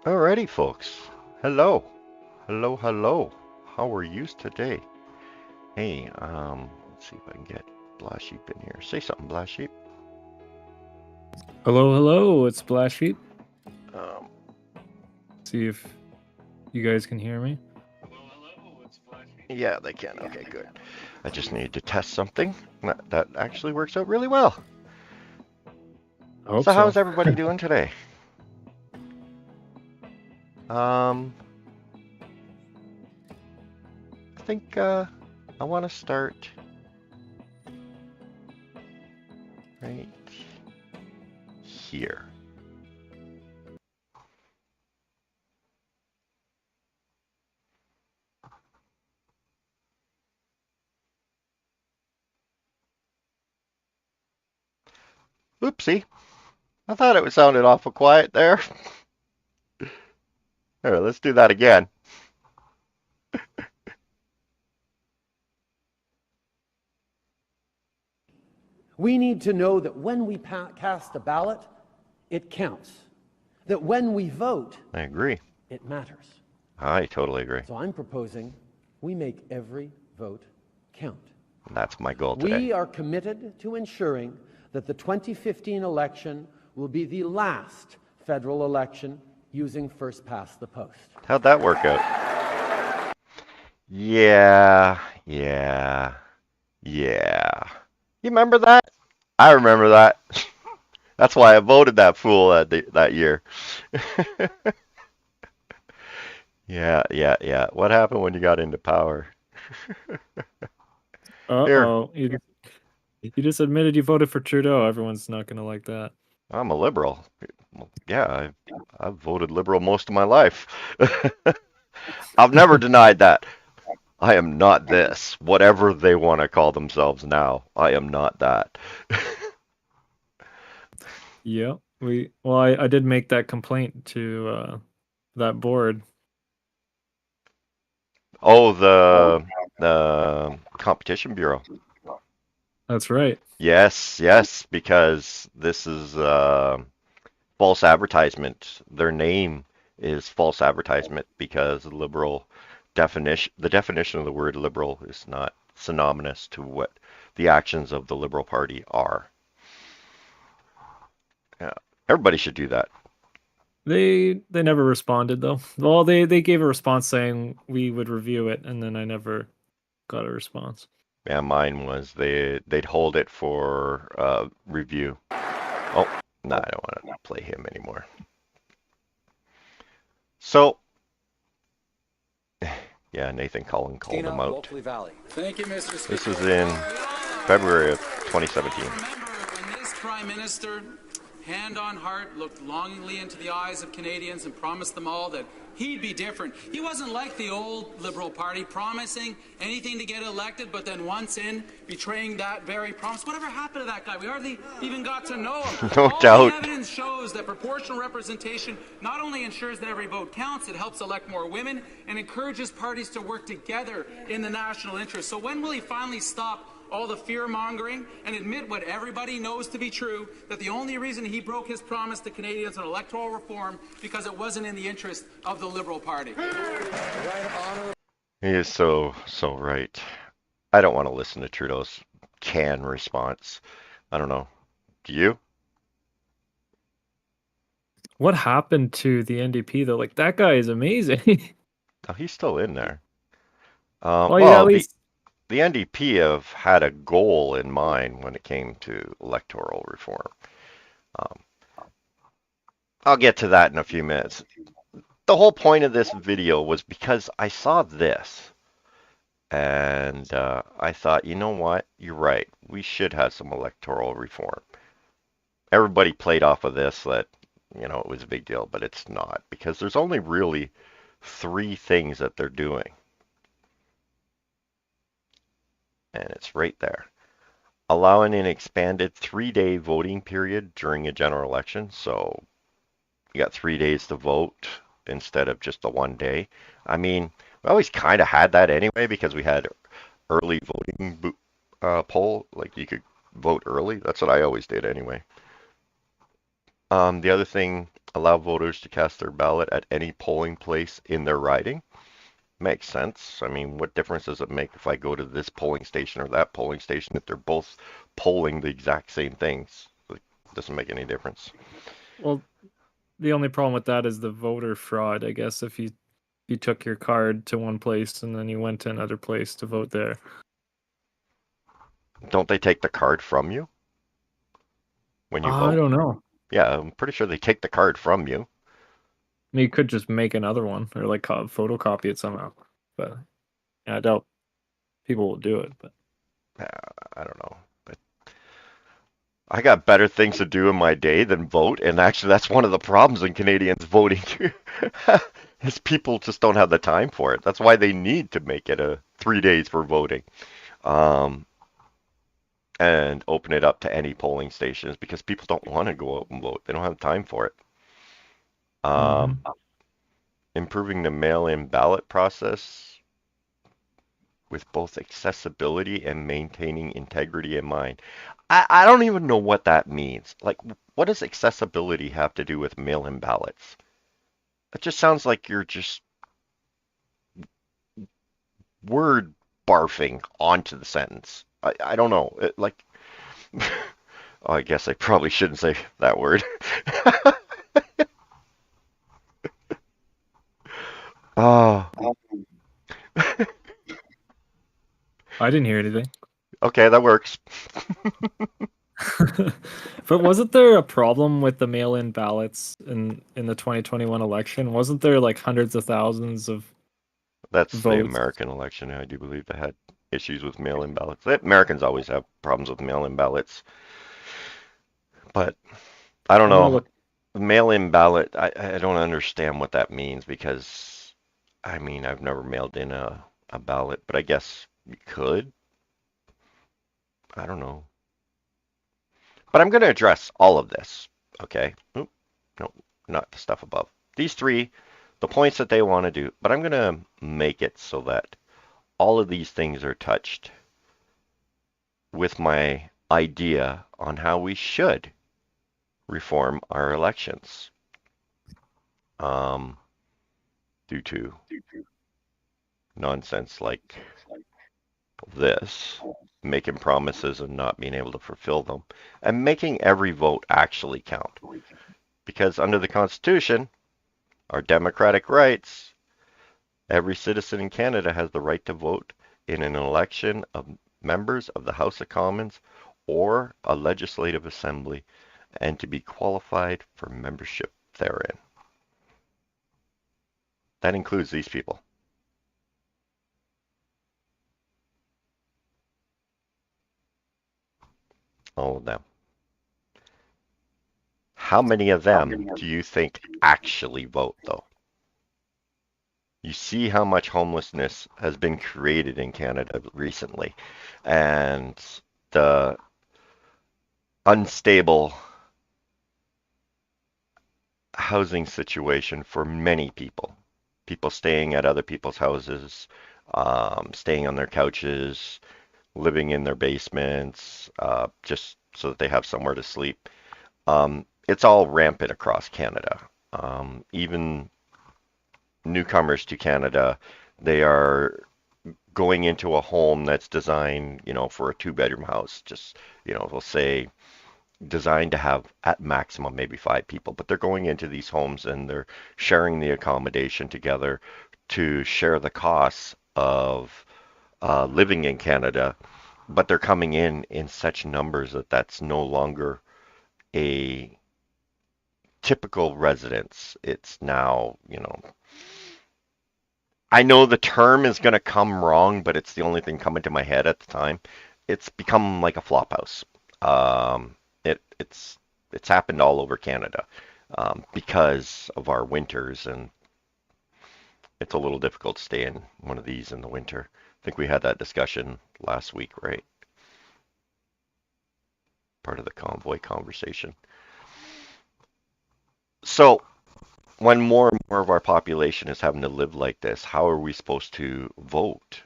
Alrighty, folks. Hello. Hello, hello. How are you today? Hey, let's see if I can get Blast Sheep in here. Say something, Blast Sheep. Hello, hello, it's Blast Sheep. Um, See if you guys can hear me. yeah, they can. Okay, good. I just needed to test something. That actually works out really well. I hope So so. how's everybody doing today? I think I want to start right here. Oopsie. I thought it sounded awful quiet there. All right, let's do that again. We need to know that when we cast a ballot, it counts. That when we vote, I agree. it matters. I totally agree. So I'm proposing we make every vote count. That's my goal today. We are committed to ensuring that the 2015 election will be the last federal election using first past the post. How'd that work out? Yeah. You remember that? I remember that. That's why I voted that fool that year. Yeah. What happened when you got into power? Uh-oh. You just admitted you voted for Trudeau. Everyone's not going to like that. I'm a liberal. Yeah, I've voted liberal most of my life. I've never denied that. I am not this. Whatever they want to call themselves now, I am not that. Yeah. I did make that complaint to that board. Oh, the Competition Bureau. That's right. Yes, because this is false advertisement. Their name is false advertisement because the definition of the word liberal is not synonymous to what the actions of the Liberal Party are. Yeah, everybody should do that. They never responded though. Well, they gave a response saying we would review it, and then I never got a response. Yeah, mine was they'd hold it for review. Oh, no, I don't want to play him anymore. So, yeah, Nathan Cullen called him out. Thank you, Mr. Speaker. This is in February of 2017. Remember when this Prime Minister, hand on heart, looked longingly into the eyes of Canadians and promised them all that he'd be different. He wasn't like the old Liberal Party, promising anything to get elected, but then once in, betraying that very promise. Whatever happened to that guy? We hardly even got to know him. No All doubt. the evidence shows that proportional representation not only ensures that every vote counts, it helps elect more women and encourages parties to work together in the national interest. So when will he finally stop all the fear-mongering and admit what everybody knows to be true, that the only reason he broke his promise to Canadians on electoral reform because it wasn't in the interest of the Liberal Party? He is so right. I don't want to listen to Trudeau's canned response. I don't know. Do you? What happened to the NDP though? Like that guy is amazing. Oh, he's still in there. Well, yeah, Well, at least the NDP have had a goal in mind when it came to electoral reform. Um, I'll get to that in a few minutes. The whole point of this video was because I saw this and I thought, you know what? You're right. We should have some electoral reform. Everybody played off of this that, it was a big deal, but it's not because there's only really three things that they're doing. And it's right there. Allowing an expanded 3-day voting period during a general election. So you got 3 days to vote instead of just the 1 day. I mean, we always kind of had that anyway because we had early voting poll. Like you could vote early. That's what I always did anyway. The other thing, allow voters to cast their ballot at any polling place in their riding. Makes sense. I mean, what difference does it make if I go to this polling station or that polling station if they're both polling the exact same things? It doesn't make any difference. Well, the only problem with that is the voter fraud, I guess, if you took your card to one place and then you went to another place to vote there. Don't they take the card from you when you I vote? don't know. Yeah, I'm pretty sure they take the card from you. I mean, you could just make another one or like photocopy it somehow. But yeah, I doubt people will do it. But I don't know. But I got better things to do in my day than vote, and actually that's one of the problems in Canadians voting too. Is people just don't have the time for it. That's why they need to make it a 3 days for voting. And open it up to any polling stations because people don't want to go out and vote. They don't have time for it. Improving the mail-in ballot process with both accessibility and maintaining integrity in mind. I don't even know what that means. Like, what does accessibility have to do with mail-in ballots? It just sounds like you're just word barfing onto the sentence. I don't know. Like, oh, I guess I probably shouldn't say that word. Oh, I didn't hear anything. okay, that works. But wasn't there a problem with the mail-in ballots in the 2021 election? Wasn't there like hundreds of thousands of That's the votes? American election. I do believe they had issues with mail-in ballots. Americans always have problems with mail-in ballots. But I don't know. Mail-in ballot, I don't understand what that means because, I mean, I've never mailed in a ballot, but I guess you could. I don't know. But I'm going to address all of this, okay? Oop, no, not the stuff above. These three, the points that they want to do, but I'm going to make it so that all of these things are touched with my idea on how we should reform our elections. Due to nonsense like this, making promises and not being able to fulfill them, and making every vote actually count. Because under the Constitution, our democratic rights, every citizen in Canada has the right to vote in an election of members of the House of Commons or a legislative assembly, and to be qualified for membership therein. That includes these people. All of them. How many of them do you think actually vote, though? You see how much homelessness has been created in Canada recently, and the unstable housing situation for many people. People staying at other people's houses, staying on their couches, living in their basements, just so that they have somewhere to sleep. It's all rampant across Canada. Even newcomers to Canada, they are going into a home that's designed, for a two-bedroom house. Just, we'll say designed to have at maximum maybe 5 people, but they're going into these homes and they're sharing the accommodation together to share the costs of living in Canada, but they're coming in such numbers that that's no longer a typical residence. It's now, I know the term is going to come wrong, but it's the only thing coming to my head at the time. It's become like a flop house. It's happened all over Canada because of our winters, and it's a little difficult to stay in one of these in the winter. I think we had that discussion last week, right? Part of the convoy conversation. So when more and more of our population is having to live like this, how are we supposed to vote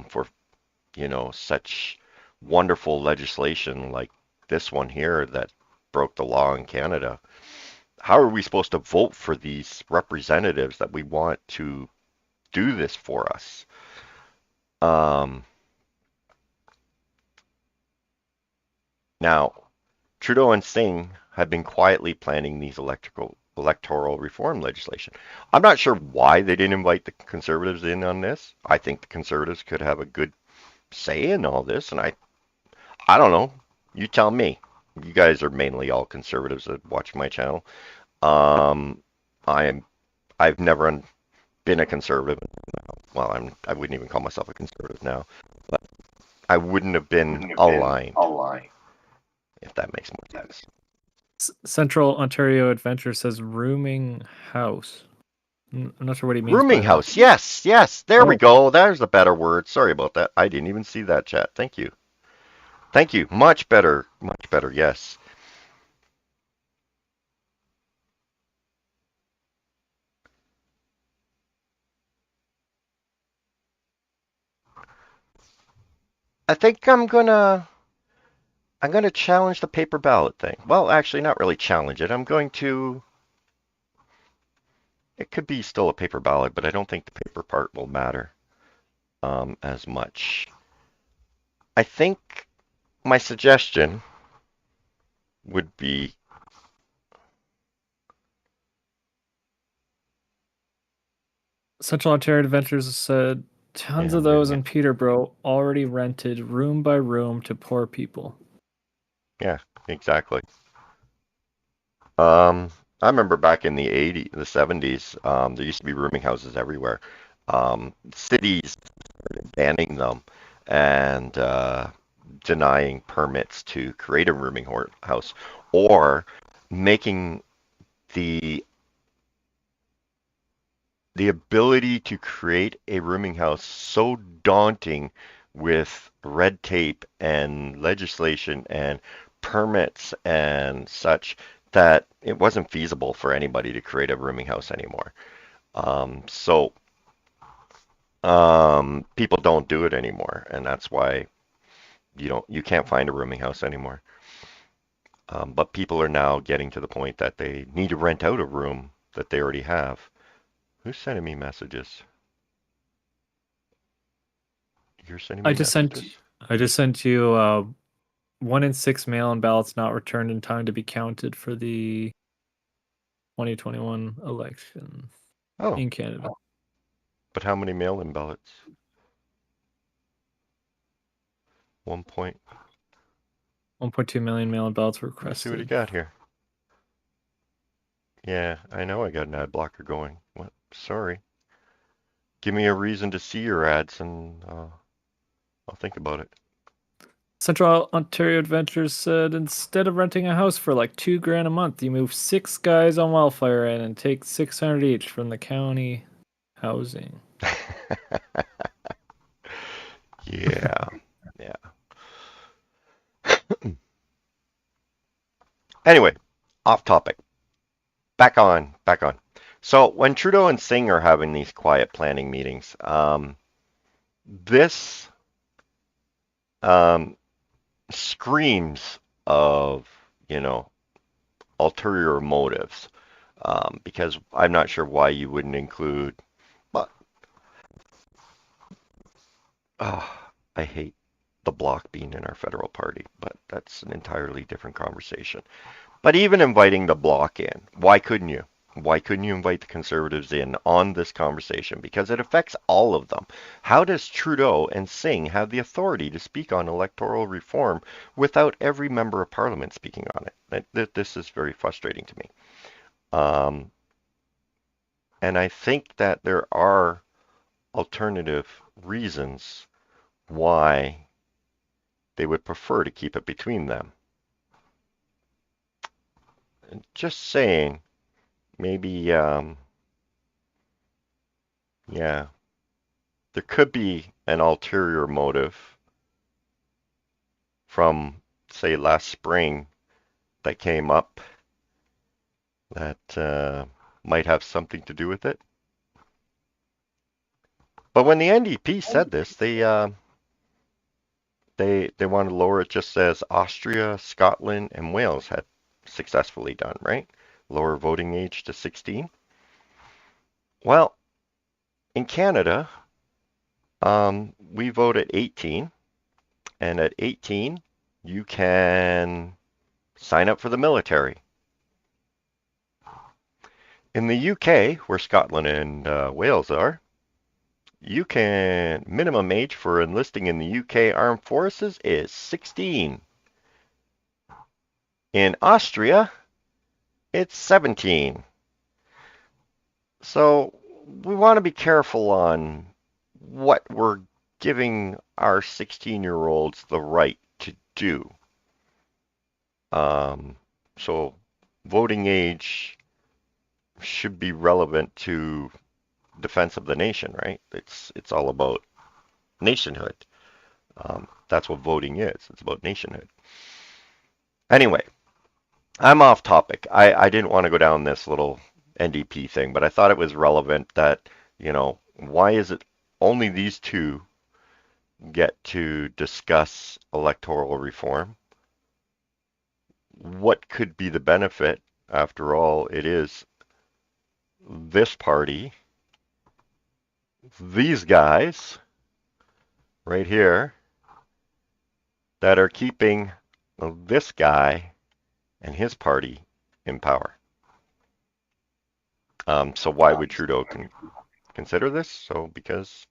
for, such wonderful legislation like this one here that broke the law in Canada? how are we supposed to vote for these representatives that we want to do this for us? Now, Trudeau and Singh have been quietly planning these electoral reform legislation. I'm not sure why they didn't invite the Conservatives in on this. I think the Conservatives could have a good say in all this, and I don't know. You tell me. You guys are mainly all Conservatives that watch my channel. Um, I've never been a Conservative. Well, I wouldn't even call myself a Conservative now, but I wouldn't have been aligned, if that makes more sense. Central Ontario Adventure says rooming house. I'm not sure what he means. Rooming by house. That. Yes, yes. There we Oh. go. There's a better word. Sorry about that. I didn't even see that, chat. Thank you. Thank you. Much better. Much better. Yes. I think I'm gonna challenge the paper ballot thing. Well, actually, not really challenge it. I'm going to. It could be still a paper ballot, but I don't think the paper part will matter as much. I think my suggestion would be Central Ontario Adventures said tons Yeah, of those yeah. in Peterborough already rented room by room to poor people. Yeah, exactly. I remember back in the 80s, the 70s, there used to be rooming houses everywhere. Cities started banning them and denying permits to create a rooming house, or making the ability to create a rooming house so daunting with red tape and legislation and permits and such that it wasn't feasible for anybody to create a rooming house anymore. So people don't do it anymore, and that's why you can't find a rooming house anymore. But people are now getting to the point that they need to rent out a room that they already have. Who's sending me messages? You're sending me I just messages? sent you 1 in 6 mail-in ballots not returned in time to be counted for the 2021 election in Canada. But how many mail-in ballots? 1.2 million mail-in ballots were Let's see what you requested. got here. Yeah, I know I got an ad blocker going. What? Sorry. Give me a reason to see your ads and I'll think about it. Central Ontario Adventures said instead of renting a house for like $2,000 a month, you move 6 guys on wildfire in and take $600 each from the county housing. Yeah, yeah. Anyway, off topic. Back on. So when Trudeau and Singh are having these quiet planning meetings, this screams of, ulterior motives, because I'm not sure why you wouldn't include, but I hate the bloc being in our federal party, but that's an entirely different conversation. But even inviting the bloc in, why couldn't you? Why couldn't you invite the Conservatives in on this conversation? Because it affects all of them. How does Trudeau and Singh have the authority to speak on electoral reform without every member of Parliament speaking on it? This is very frustrating to me. And I think that there are alternative reasons why they would prefer to keep it between them. And just saying, maybe, yeah, there could be an ulterior motive from, say, last spring that came up that might have something to do with it. But when the NDP said this, they want to lower it just as Austria, Scotland, and Wales had successfully done, right? lower voting age to 16? Well, in Canada, we vote at 18, and at 18, you can sign up for the military. In the UK, where Scotland and Wales are, minimum age for enlisting in the UK Armed Forces is 16. In Austria, it's 17. So we want to be careful on what we're giving our 16-year-olds the right to do. So voting age should be relevant to defense of the nation, right? It's all about nationhood. That's what voting is. It's about nationhood. Anyway, I'm off topic. I didn't want to go down this little NDP thing, but I thought it was relevant that, why is it only these two get to discuss electoral reform? What could be the benefit? After all, it is this party, these guys right here, that are keeping this guy and his party in power. So why would Trudeau consider this? So because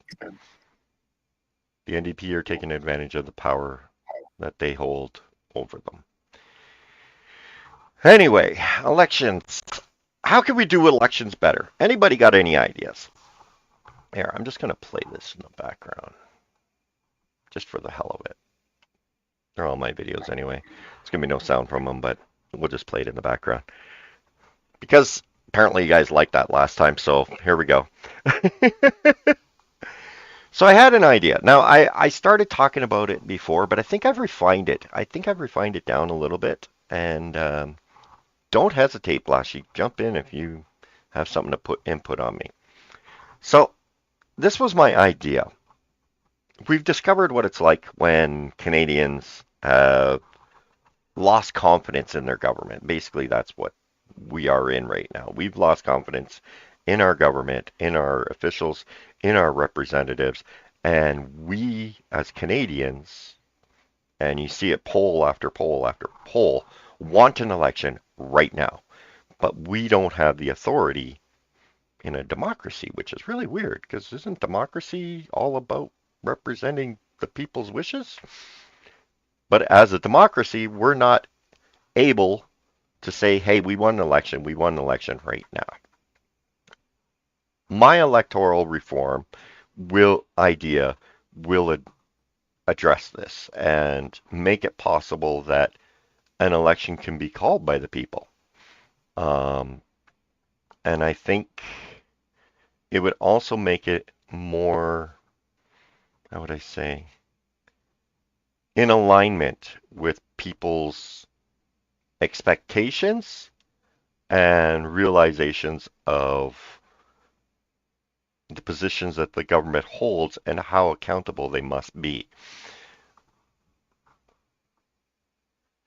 the NDP are taking advantage of the power that they hold over them. Anyway, elections. How can we do elections better? Anybody got any ideas? Here, I'm just going to play this in the background. Just for the hell of it. They're all my videos anyway. There's going to be no sound from them, but we'll just play it in the background. Because apparently you guys liked that last time, so here we go. So I had an idea. Now, I started talking about it before, but I think I've refined it. I think I've refined it down a little bit. And don't hesitate, Blashy. Jump in if you have something to put input on me. So this was my idea. We've discovered what it's like when Canadians have lost confidence in their government. Basically, that's what we are in right now. We've lost confidence in our government, in our officials, in our representatives, and we as Canadians, and you see it poll after poll after poll, want an election right now. But we don't have the authority in a democracy, which is really weird, because isn't democracy all about representing the people's wishes? But as a democracy, we're not able to say, hey, we won an election right now. My electoral reform idea will address this and make it possible that an election can be called by the people. And I think it would also make it more, how would I say, in alignment with people's expectations and realizations of the positions that the government holds and how accountable they must be.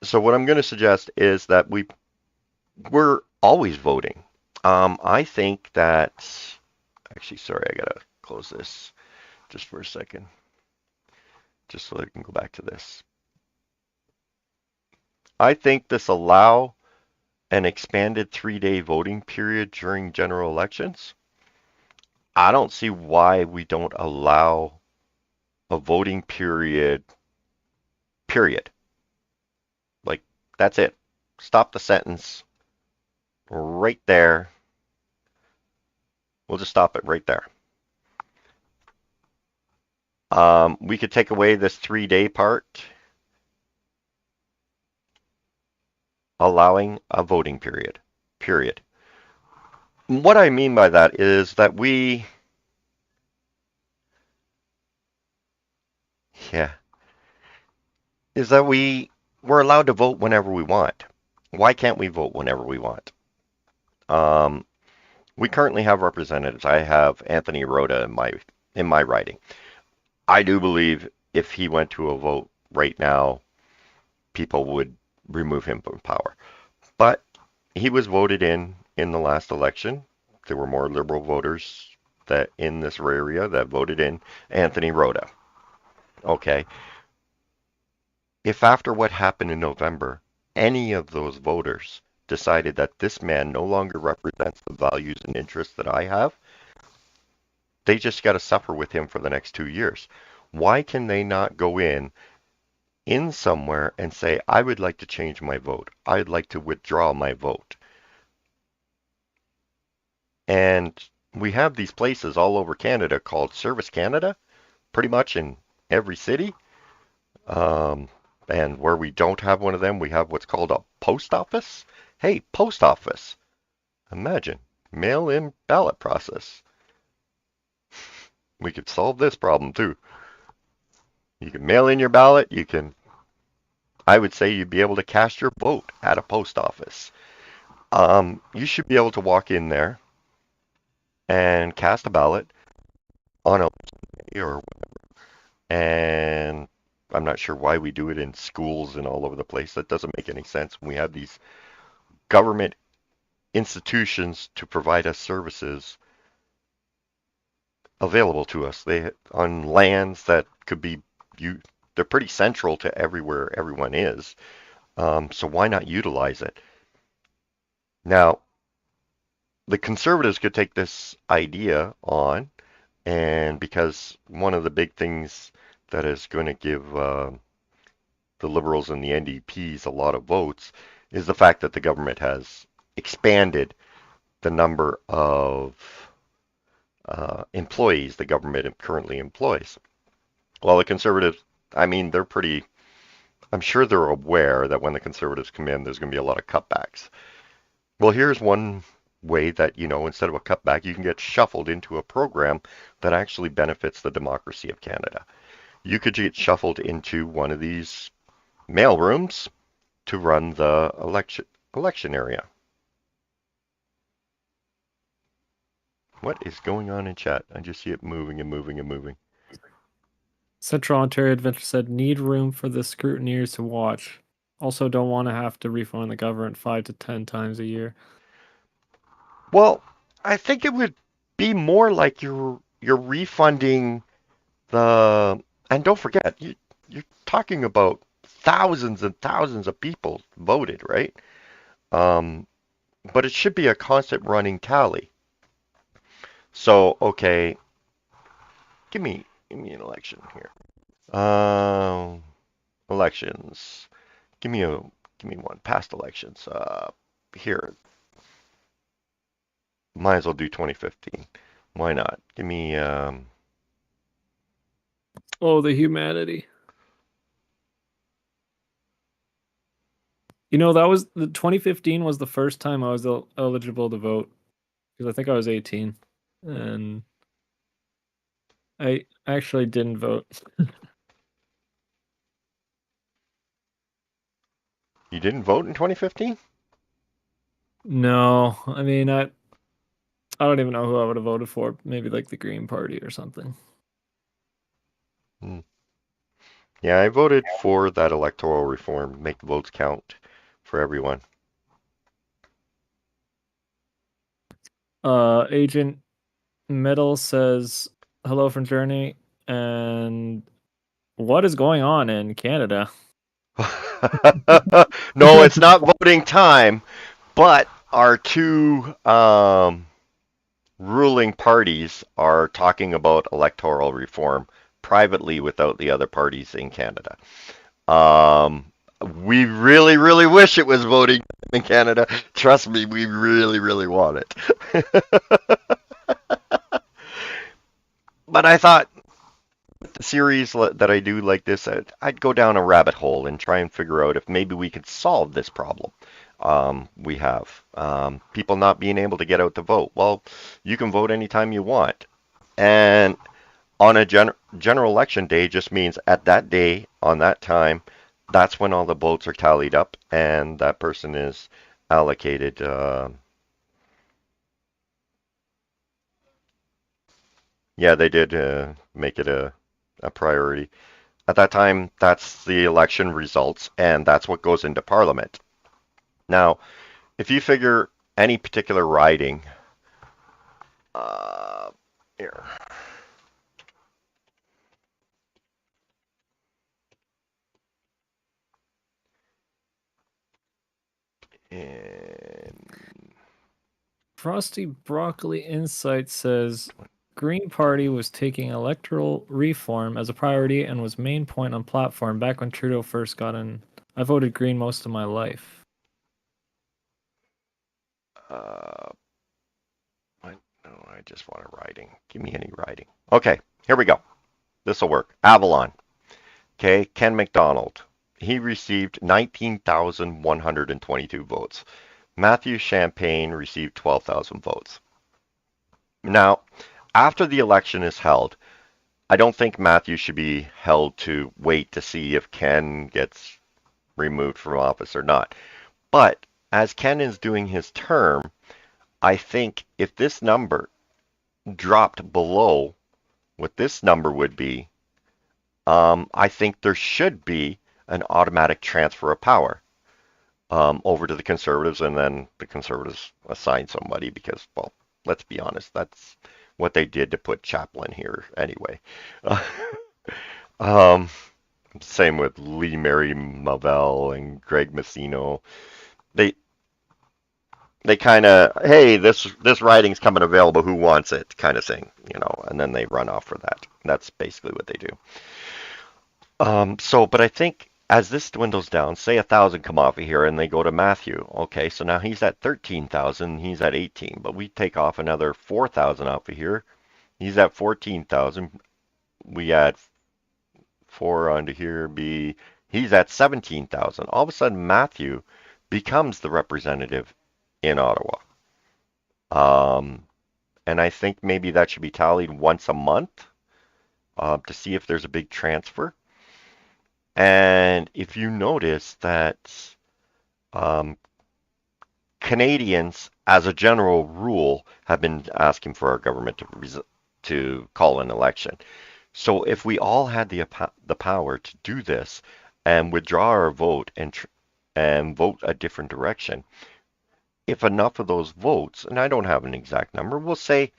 So what I'm going to suggest is that we're always voting. I think that, actually, sorry, I gotta close this just for a second, just so I can go back to this. I think this allow an expanded 3-day voting period during general elections. I don't see why we don't allow a voting period. Like, that's it. Stop the sentence right there. We'll just stop it right there. We could take away this 3-day part, allowing a voting period. What I mean by that is that we're allowed to vote whenever we want. Why can't we vote whenever we want? We currently have representatives. I have Anthony Rota in my riding. I do believe if he went to a vote right now, people would remove him from power. But he was voted in the last election. There were more Liberal voters that in this area that voted in Anthony Rota. Okay. If after what happened in November, any of those voters decided that this man no longer represents the values and interests that I have, they just got to suffer with him for the next 2 years. Why can they not go in somewhere and say, I would like to change my vote. I'd like to withdraw my vote. And we have these places all over Canada called Service Canada, pretty much in every city. And where we don't have one of them, we have what's called a post office. Hey, post office. Imagine, mail-in ballot process. We could solve this problem too. You can mail in your ballot. I would say you'd be able to cast your vote at a post office. You should be able to walk in there and cast a ballot on a day or whatever. And I'm not sure why we do it in schools and all over the place. That doesn't make any sense. We have these government institutions to provide us services available to us. They on lands that could be they're pretty central to everywhere everyone is. So why not utilize it? Now, the Conservatives could take this idea on, and because one of the big things that is going to give the Liberals and the NDPs a lot of votes is the fact that the government has expanded the number of employees the government currently employs. Well, the Conservatives, I mean, I'm sure they're aware that when the Conservatives come in, there's going to be a lot of cutbacks. Well, here's one way that, instead of a cutback, you can get shuffled into a program that actually benefits the democracy of Canada. You could get shuffled into one of these mail rooms to run the election area. What is going on in chat? I just see it moving and moving and moving. Central Ontario Adventure said, need room for the scrutineers to watch. Also don't want to have to refund the government 5 to 10 times a year. Well, I think it would be more like you're refunding and don't forget, you're talking about thousands and thousands of people voted, right? But it should be a constant running tally. So, okay, give me an election here. Elections. Give me one. Past elections. Here. Might as well do 2015. Why not? Give me. Oh, the humanity. That was the 2015 was the first time I was eligible to vote because I think I was 18, and I actually didn't vote. You didn't vote in 2015? No, I mean I don't even know who I would have voted for. Maybe like the Green Party or something. Yeah, I voted for that electoral reform. Make the votes count for everyone. Agent Metal says hello from Journey, and what is going on in Canada? No, it's not voting time, but our two ruling parties are talking about electoral reform privately without the other parties in Canada. We really, really wish it was voting in Canada. Trust me, we really, really want it. But I thought the series that I do like this, I'd go down a rabbit hole and try and figure out if maybe we could solve this problem. We have people not being able to get out to vote. Well, you can vote anytime you want. And on a general election day just means at that day, on that time, that's when all the votes are tallied up and that person is allocated. Yeah, they did make it a priority. At that time, that's the election results, and that's what goes into Parliament. Now, if you figure any particular riding, here. And Frosty Broccoli Insight says Green Party was taking electoral reform as a priority and was main point on platform back when Trudeau first got in. I voted Green most of my life. No, I just want a riding. Give me any riding. Okay, here we go. This will work. Avalon. Okay, Ken McDonald. He received 19,122 votes. Matthew Champagne received 12,000 votes. Now, after the election is held, I don't think Matthew should be held to wait to see if Ken gets removed from office or not. But as Ken is doing his term, I think if this number dropped below what this number would be, I think there should be an automatic transfer of power over to the Conservatives, and then the Conservatives assign somebody because, well, let's be honest, that's what they did to put Chaplin here anyway. Same with Lee Mary Mavell and Greg Messino. They kind of, hey, this riding's coming available, who wants it, kind of thing, and then they run off for that. That's basically what they do. But I think as this dwindles down, say 1,000 come off of here and they go to Matthew. Okay, so now he's at 13,000, he's at 18, but we take off another 4,000 off of here. He's at 14,000. We add 4 onto here, he's at 17,000. All of a sudden, Matthew becomes the representative in Ottawa. And I think maybe that should be tallied once a month to see if there's a big transfer. And if you notice that Canadians, as a general rule, have been asking for our government to call an election. So if we all had the power to do this and withdraw our vote and vote a different direction, if enough of those votes, and I don't have an exact number, we'll say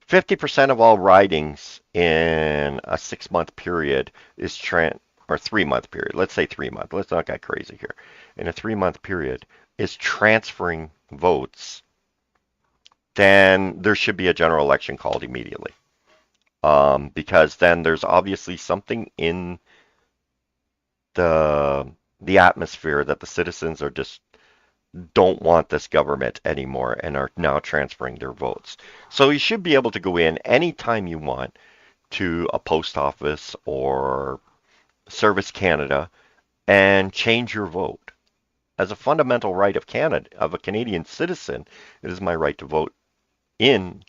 50% of all ridings in a 6-month period is or 3-month period. Let's say 3 months. Let's not get crazy here. In a 3-month period is transferring votes, then there should be a general election called immediately. Because then there's obviously something in the atmosphere that the citizens are just don't want this government anymore and are now transferring their votes. So you should be able to go in anytime you want to a post office or Service Canada and change your vote. As a fundamental right of a Canadian citizen, it is my right to vote in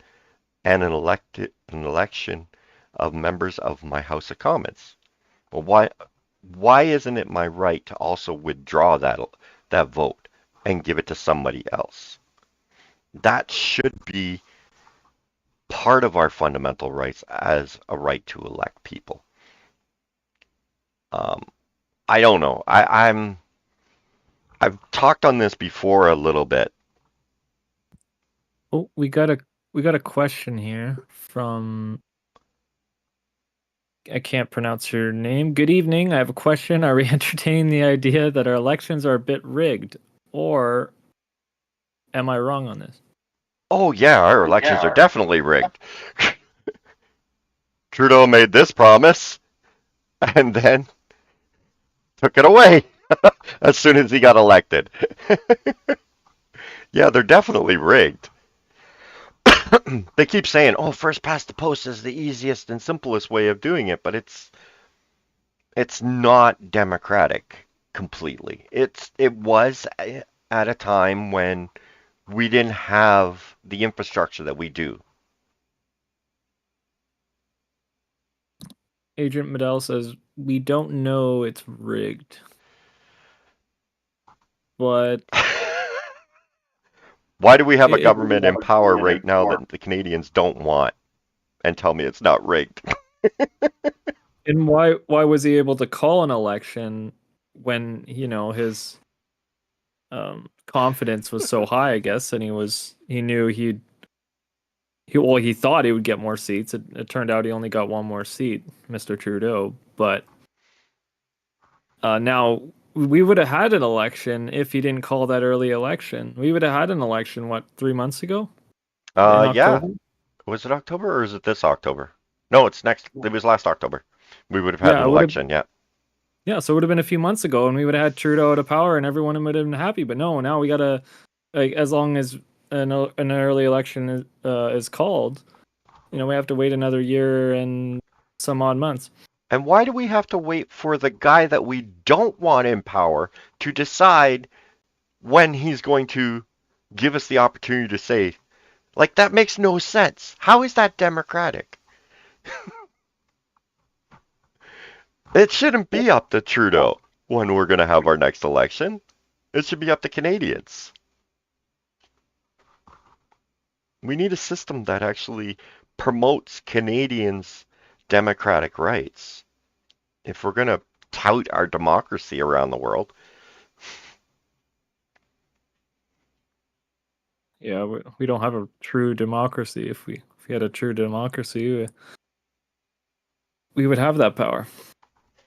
an election of members of my House of Commons. Well, why isn't it my right to also withdraw that vote and give it to somebody else? That should be part of our fundamental rights as a right to elect people. I don't know. I've talked on this before a little bit. Oh, we got a question here from, I can't pronounce your name. Good evening. I have a question. Are we entertaining the idea that our elections are a bit rigged, or am I wrong on this? Oh yeah, our elections are definitely rigged. Trudeau made this promise and then took it away as soon as he got elected. Yeah, they're definitely rigged. They keep saying, "Oh, first past the post is the easiest and simplest way of doing it," but it's not democratic completely. It was at a time when we didn't have the infrastructure that we do. Agent Medell says, we don't know it's rigged. But why do we have a government in power right now that the Canadians don't want and tell me it's not rigged? And why was he able to call an election when, his confidence was so high, I guess, and he knew he thought he would get more seats. It turned out he only got one more seat, Mr. Trudeau. But now we would have had an election if he didn't call that early election. We would have had an election, what, 3 months ago? In Yeah. October? Was it October or is it this October? No, it's next. It was last October. We would have had an election. Yeah. Yeah, so it would have been a few months ago, and we would have had Trudeau out of power, and everyone would have been happy. But no, now we gotta, like, as long as an early election is called, we have to wait another year and some odd months. And why do we have to wait for the guy that we don't want in power to decide when he's going to give us the opportunity to say, like, that makes no sense. How is that democratic? It shouldn't be up to Trudeau when we're going to have our next election. It should be up to Canadians. We need a system that actually promotes Canadians' democratic rights. If we're going to tout our democracy around the world. Yeah, we don't have a true democracy. If we had a true democracy, we would have that power.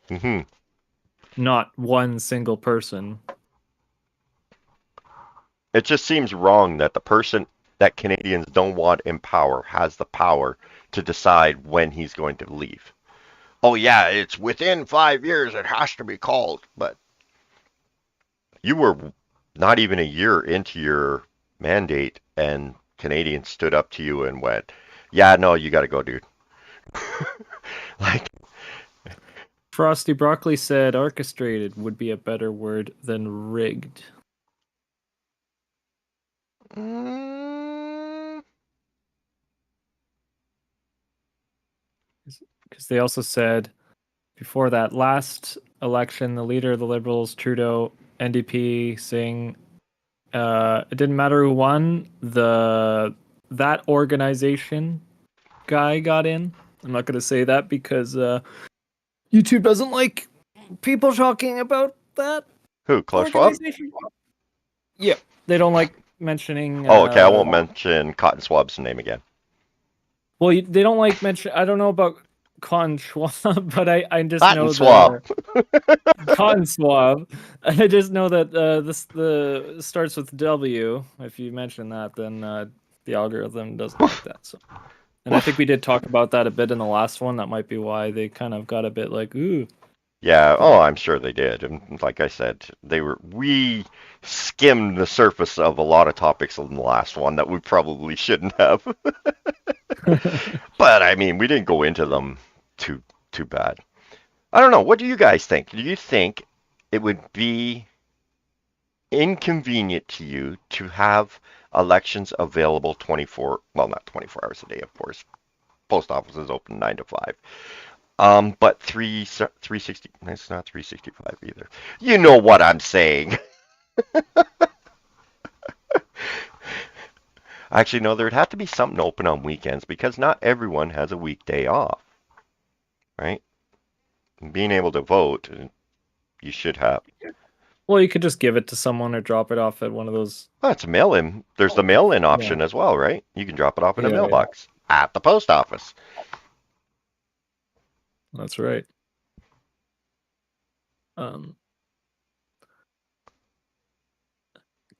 Mm-hmm. Not one single person. It just seems wrong that the person that Canadians don't want in power has the power to decide when he's going to leave. Oh yeah, it's within 5 years, it has to be called. But you were not even a year into your mandate and Canadians stood up to you and went, yeah, no, you got to go, dude. Like, Frosty Broccoli said orchestrated would be a better word than rigged. Because they also said before that last election, the leader of the Liberals, Trudeau, NDP, saying it didn't matter who won, that organization guy got in. I'm not going to say that because YouTube doesn't like people talking about that. who, Klaus Schwab? Yeah, they don't like mentioning. Oh, okay, I won't mention Cotton Swab's name again. Well, they don't like mention. I don't know about Cotton Schwab, but I just Cotton know Swab. Cotton Swab. I just know that the starts with W. If you mention that, then the algorithm doesn't like that. So, and I think we did talk about that a bit in the last one. That might be why they kind of got a bit like, ooh. Yeah, oh, I'm sure they did. And like I said, we skimmed the surface of a lot of topics in the last one that we probably shouldn't have. But I mean, we didn't go into them too bad. I don't know. What do you guys think? Do you think it would be inconvenient to you to have elections available 24, well, not 24 hours a day, of course. Post office is open 9 to 5. But 360, it's not 365 either. You know what I'm saying. Actually, no, there'd have to be something open on weekends because not everyone has a weekday off, right? Being able to vote, you should have. Well, you could just give it to someone or drop it off at one of those. Well, it's a mail-in. There's the mail-in option as well, right? You can drop it off in a mailbox at the post office. That's right.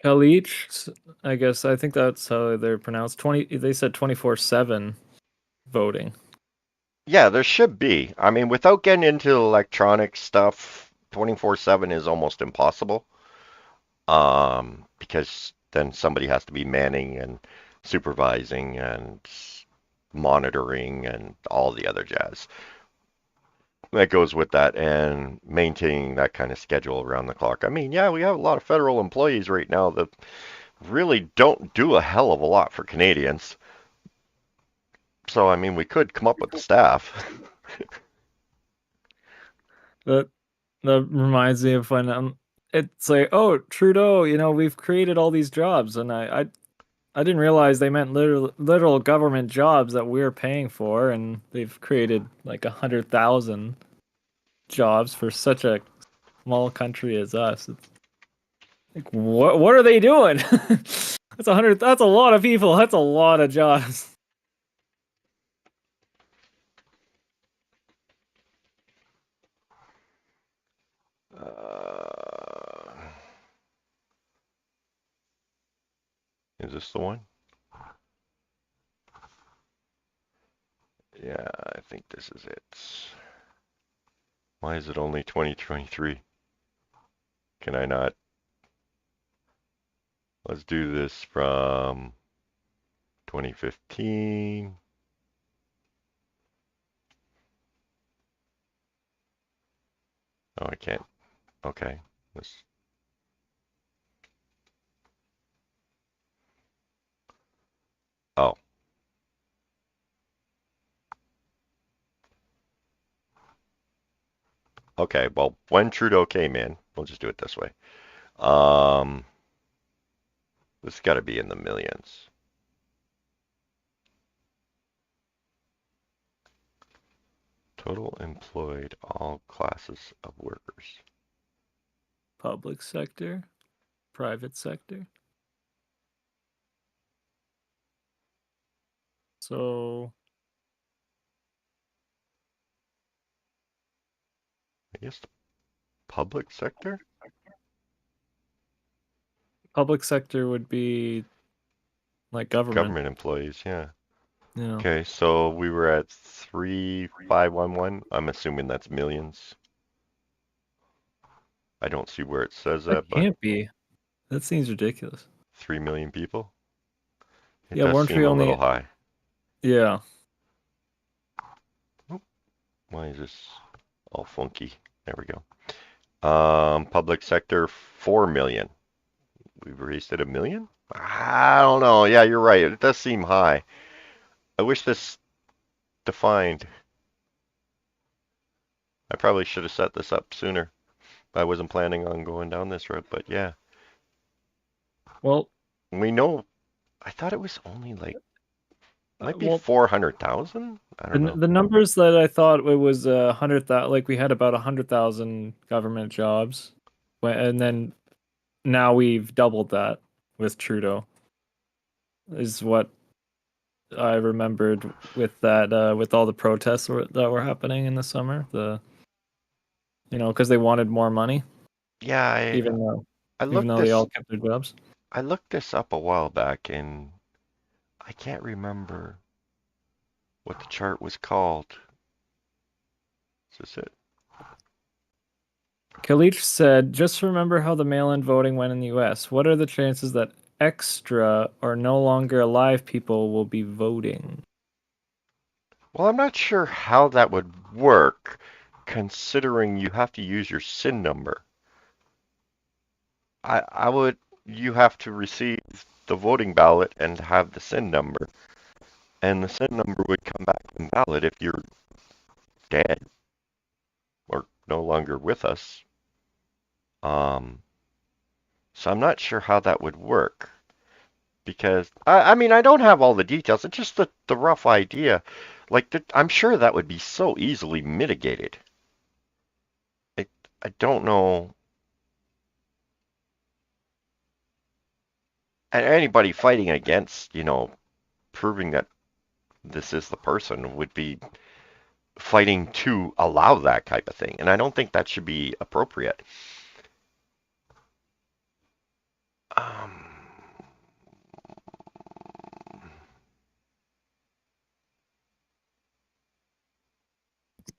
Kalich, I think that's how they're pronounced. They said 24/7 voting. Yeah, there should be. I mean, without getting into electronic stuff, 24/7 is almost impossible. Because then somebody has to be manning and supervising and monitoring and all the other jazz that goes with that and maintaining that kind of schedule around the clock. I mean, yeah, we have a lot of federal employees right now that really don't do a hell of a lot for Canadians. So, I mean, we could come up with the staff. That reminds me of when it's like, oh, Trudeau, we've created all these jobs, and I didn't realize they meant literal government jobs that we're paying for, and they've created like 100,000 jobs for such a small country as us. Like, what are they doing? That's 100. That's a lot of people. That's a lot of jobs. Is this the one? Yeah, I think this is it. Why is it only 2023? Can I not? Let's do this from 2015. Oh, I can't. Okay. Let's. Oh. Okay, well, when Trudeau came in, we'll just do it this way. This has got to be in the millions. Total employed, all classes of workers. Public sector, private sector. So I guess the public sector? public sector would be like government. Government employees, yeah. Yeah. Okay, so we were at 3,511. I'm assuming that's millions. I don't see where it says That that, but can't be. That seems ridiculous. 3 million people? It Yeah, does weren't seem we a only- little high. Yeah. Why is this all funky? There we go. Public sector, 4 million. We've raised it 1 million? I don't know. Yeah, you're right. It does seem high. I wish this defined. I probably should have set this up sooner. I wasn't planning on going down this road, but yeah. Well, We know. I thought it was only like might be well, 400,000. I don't know. the numbers that I thought it was 100,000, like we had about 100,000 government jobs, and then now we've doubled that with Trudeau. Is what I remembered with that, with all the protests that were happening in the summer. Because they wanted more money, Yeah, even though I looked they all kept their jobs. I looked this up a while back, and I can't remember what the chart was called. Is this it? Kalich said, just remember how the mail-in voting went in the US. What are the chances that extra or no longer alive people will be voting? Well, I'm not sure how that would work, considering you have to use your SIN number. You have to receive the voting ballot and have the SIN number, and the SIN number would come back invalid if you're dead or no longer with us. So I'm not sure how that would work, because I mean, I don't have all the details. It's just the rough idea. Like, I'm sure that would be so easily mitigated. I don't know. And anybody fighting against, proving that this is the person would be fighting to allow that type of thing. And I don't think that should be appropriate.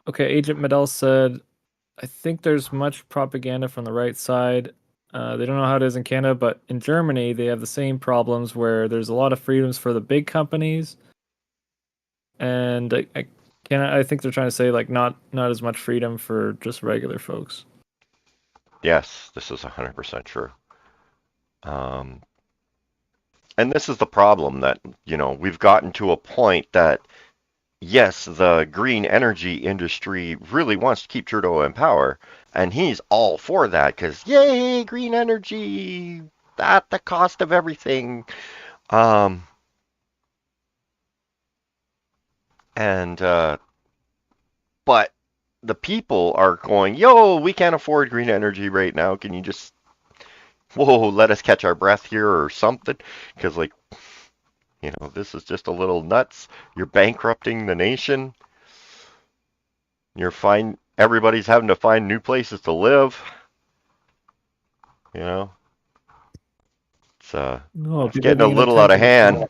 Okay, Agent Medell said, I think there's much propaganda from the right side. They don't know how it is in Canada, but in Germany, they have the same problems where there's a lot of freedoms for the big companies. And I think they're trying to say, like, not as much freedom for just regular folks. Yes, this is 100% true. And this is the problem that, we've gotten to a point that, yes, the green energy industry really wants to keep Trudeau in power, and he's all for that because, yay, green energy at the cost of everything. But the people are going, yo, we can't afford green energy right now. Can you just whoa, let us catch our breath here or something, because like, this is just a little nuts. You're bankrupting the nation. Everybody's having to find new places to live. You know, it's No, it's people getting a being little out of attention.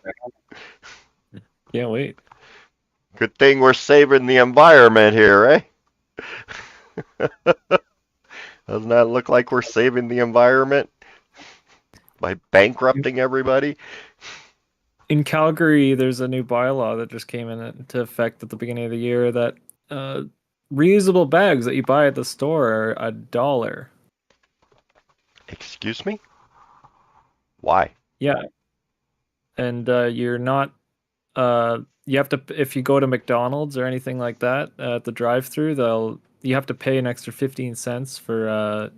hand. Can't wait. Good thing we're saving the environment here, eh? Doesn't that look like we're saving the environment by bankrupting everybody? In Calgary, there's a new bylaw that just came into effect at the beginning of the year that reusable bags that you buy at the store are $1. Excuse me? Why? Yeah, and you're not. You have to, if you go to McDonald's or anything like that at the drive-through, you have to pay an extra 15 cents for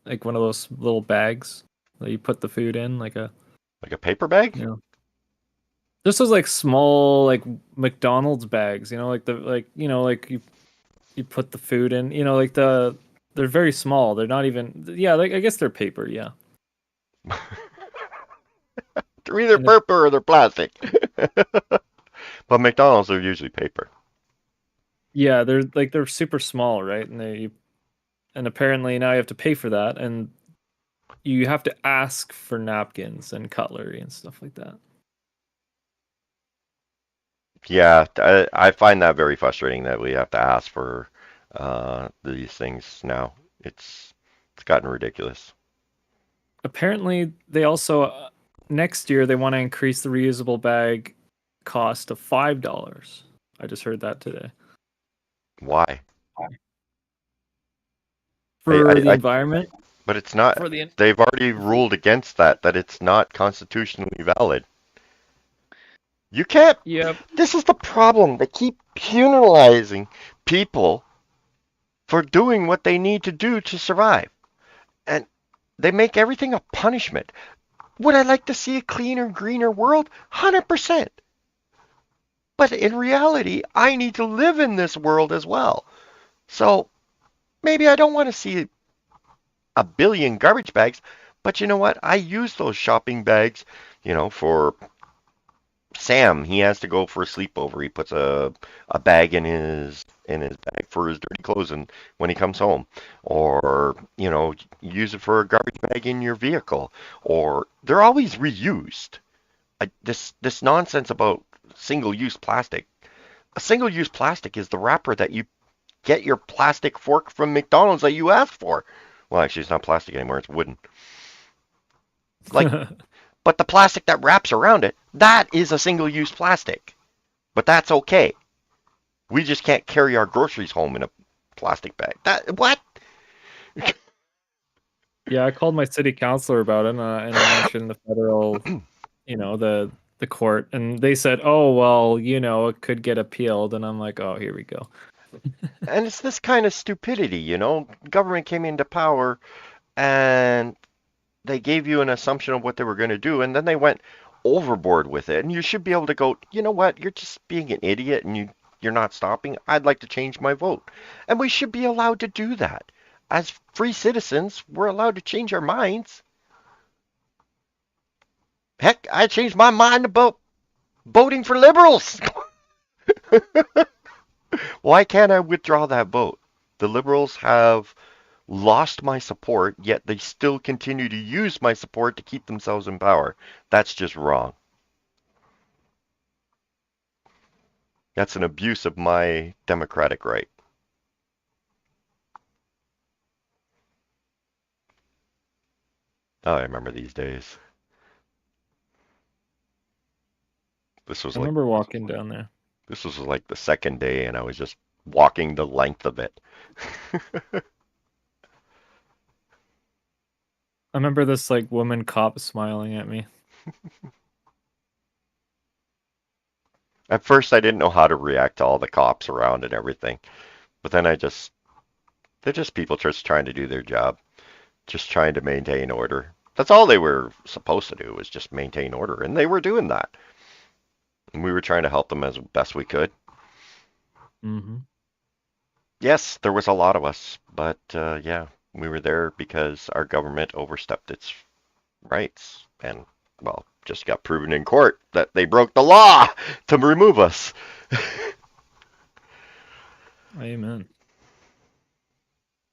like one of those little bags that you put the food in, like a paper bag? just those like small like McDonald's bags, like you put the food in, like they're very small. They're not even, yeah, like I guess they're paper, yeah. They're either paper or they're plastic. But McDonald's are usually paper. Yeah, they're super small, right? And apparently now you have to pay for that, and you have to ask for napkins and cutlery and stuff like that. Yeah, I find that very frustrating that we have to ask for these things now. It's gotten ridiculous. Apparently, they also next year they want to increase the reusable bag cost to $5. I just heard that today. Why? For the environment? But it's not. They've already ruled against that it's not constitutionally valid. You can't. Yep. This is the problem. They keep penalizing people for doing what they need to do to survive. And they make everything a punishment. Would I like to see a cleaner, greener world? 100%. But in reality, I need to live in this world as well. So maybe I don't want to see a billion garbage bags, but you know what? I use those shopping bags, for Sam. He has to go for a sleepover. He puts a bag in his bag for his dirty clothes and when he comes home. Or, use it for a garbage bag in your vehicle. Or they're always reused. This nonsense about single-use plastic. A single-use plastic is the wrapper that you get your plastic fork from McDonald's that you asked for. Well, actually, it's not plastic anymore. It's wooden. But the plastic that wraps around it, that is a single-use plastic. But that's okay. We just can't carry our groceries home in a plastic bag. What? Yeah, I called my city councilor about it, and I mentioned the federal, the court, and they said, "Oh, well, it could get appealed," and I'm like, "Oh, here we go." And it's this kind of stupidity, Government came into power, and they gave you an assumption of what they were going to do, and then they went overboard with it. And you should be able to go, you know what? You're just being an idiot, and you're not stopping. I'd like to change my vote, and we should be allowed to do that. As free citizens, we're allowed to change our minds. Heck, I changed my mind about voting for Liberals. Why can't I withdraw that vote? The Liberals have lost my support, yet they still continue to use my support to keep themselves in power. That's just wrong. That's an abuse of my democratic right. Oh, I remember these days. I remember walking down there. This was like the second day, and I was just walking the length of it. I remember this woman cop smiling at me. At first, I didn't know how to react to all the cops around and everything. But then they're just people just trying to do their job. Just trying to maintain order. That's all they were supposed to do, was just maintain order. And they were doing that. And we were trying to help them as best we could. Mm-hmm. Yes, there was a lot of us. But yeah, we were there because our government overstepped its rights. And, well, just got proven in court that they broke the law to remove us. Amen.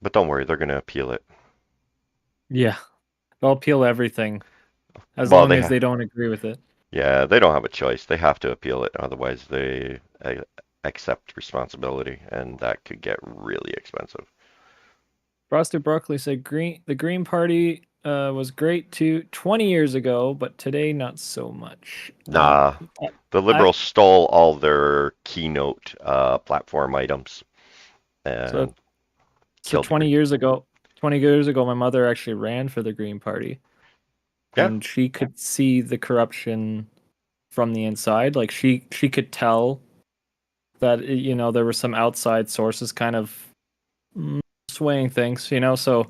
But don't worry, they're going to appeal it. Yeah. They'll appeal everything as Well, long they as they don't agree with it. yeah, they don't have a choice. They have to appeal it, otherwise they accept responsibility, and that could get really expensive. Frosted Broccoli said the Green Party was great 20 years ago, but today not so much. Nah, the Liberals stole all their keynote platform items and so 20 years ago, my mother actually ran for the Green Party. Yeah. And she could see the corruption from the inside. Like she could tell that there were some outside sources kind of swaying things, so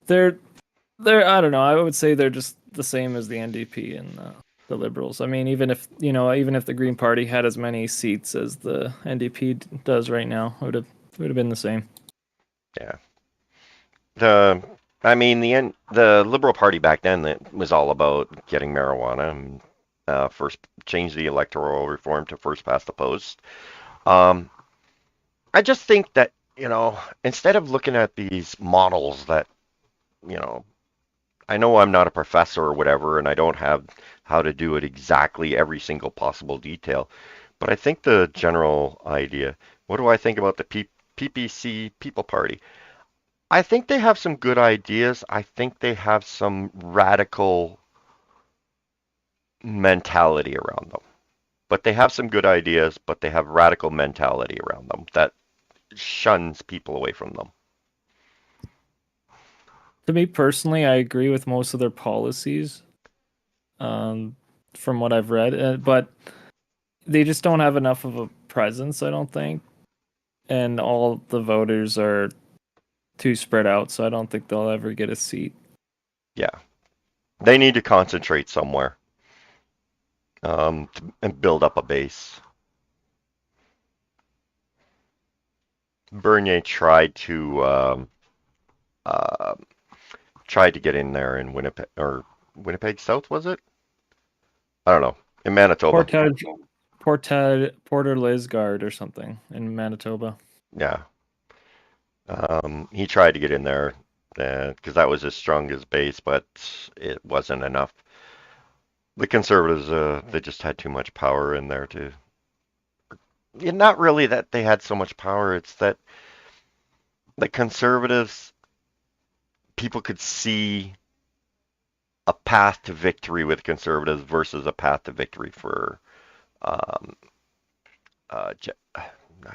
they're I don't know, I would say they're just the same as the NDP and the Liberals. I mean, even if the Green Party had as many seats as the NDP does right now, it would have been the same. Yeah. The Liberal Party back then, that was all about getting marijuana and first change the electoral reform to first past the post. I just think that, instead of looking at these models that, I know I'm not a professor or whatever, and I don't have how to do it exactly every single possible detail, but I think the general idea, what do I think about the PPC People Party? I think they have some good ideas. I think they have some radical mentality around them. But they have some good ideas, but they have radical mentality around them that shuns people away from them. To me personally, I agree with most of their policies, from what I've read, but they just don't have enough of a presence, I don't think. And all the voters are too spread out, so I don't think they'll ever get a seat. Yeah. They need to concentrate somewhere and build up a base. Bernier tried to get in there in Winnipeg, or Winnipeg South, was it? I don't know. In Manitoba. Porter Lisgard or something in Manitoba. Yeah. He tried to get in there because that was his strongest base, but it wasn't enough. The Conservatives, they just had too much power in there to. Not really that they had so much power, it's that the Conservatives, people could see a path to victory with Conservatives versus a path to victory for not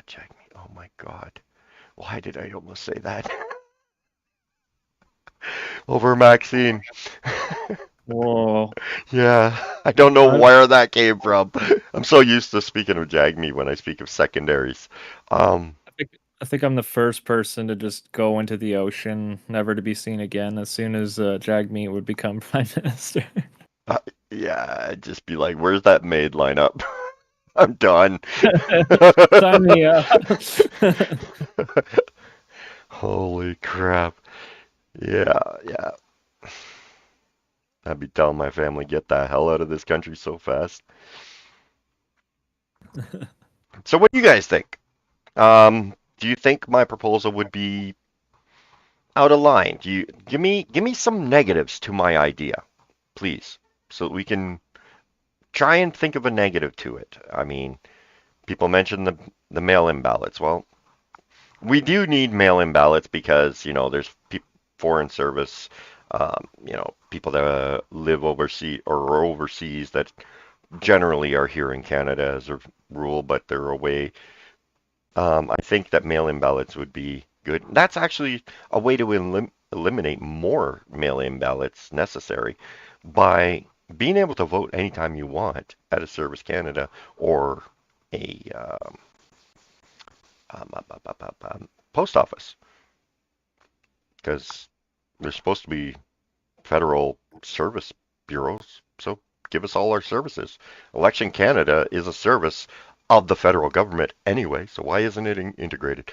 Jack. Oh my God. Why did I almost say that? Over Maxine. Whoa. Yeah, I don't know where that came from. I'm so used to speaking of Jagmeet when I speak of secondaries. I think I'm the first person to just go into the ocean, never to be seen again, as soon as Jagmeet would become prime minister. Yeah, I'd just be like, "Where's that maid lineup?" I'm done. Sign me up. Holy crap. Yeah. I'd be telling my family, get the hell out of this country so fast. So what do you guys think? Do you think my proposal would be out of line? Do you give me some negatives to my idea, please, so that we can try and think of a negative to it. I mean, people mention the mail-in ballots. Well, we do need mail-in ballots because, there's foreign service, people that live overseas or are overseas that generally are here in Canada as a rule, but they're away. I think that mail-in ballots would be good. That's actually a way to eliminate more mail-in ballots necessary by being able to vote anytime you want at a Service Canada or a post office, because there's supposed to be federal service bureaus, so give us all our services. Election Canada is a service of the federal government anyway, so why isn't it integrated?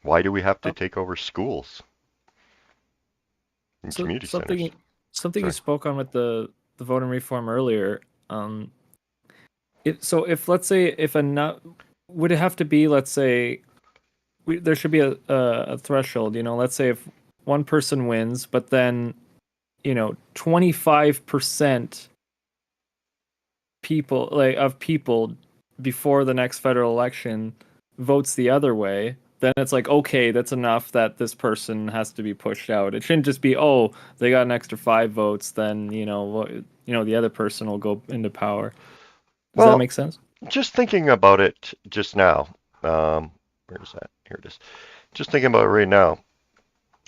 Why do we have to take over schools and community centers? something Sorry. you spoke on with the voting reform earlier. If let's say if would it have to be, let's say there should be a threshold, let's say if one person wins, but then 25% people before the next federal election votes the other way, then it's like, okay, that's enough that this person has to be pushed out. It shouldn't just be, oh, they got an extra 5 votes, then the other person will go into power. Does that Well, make sense? just thinking about it just now. Where's that? Here it is. Just thinking about it right now.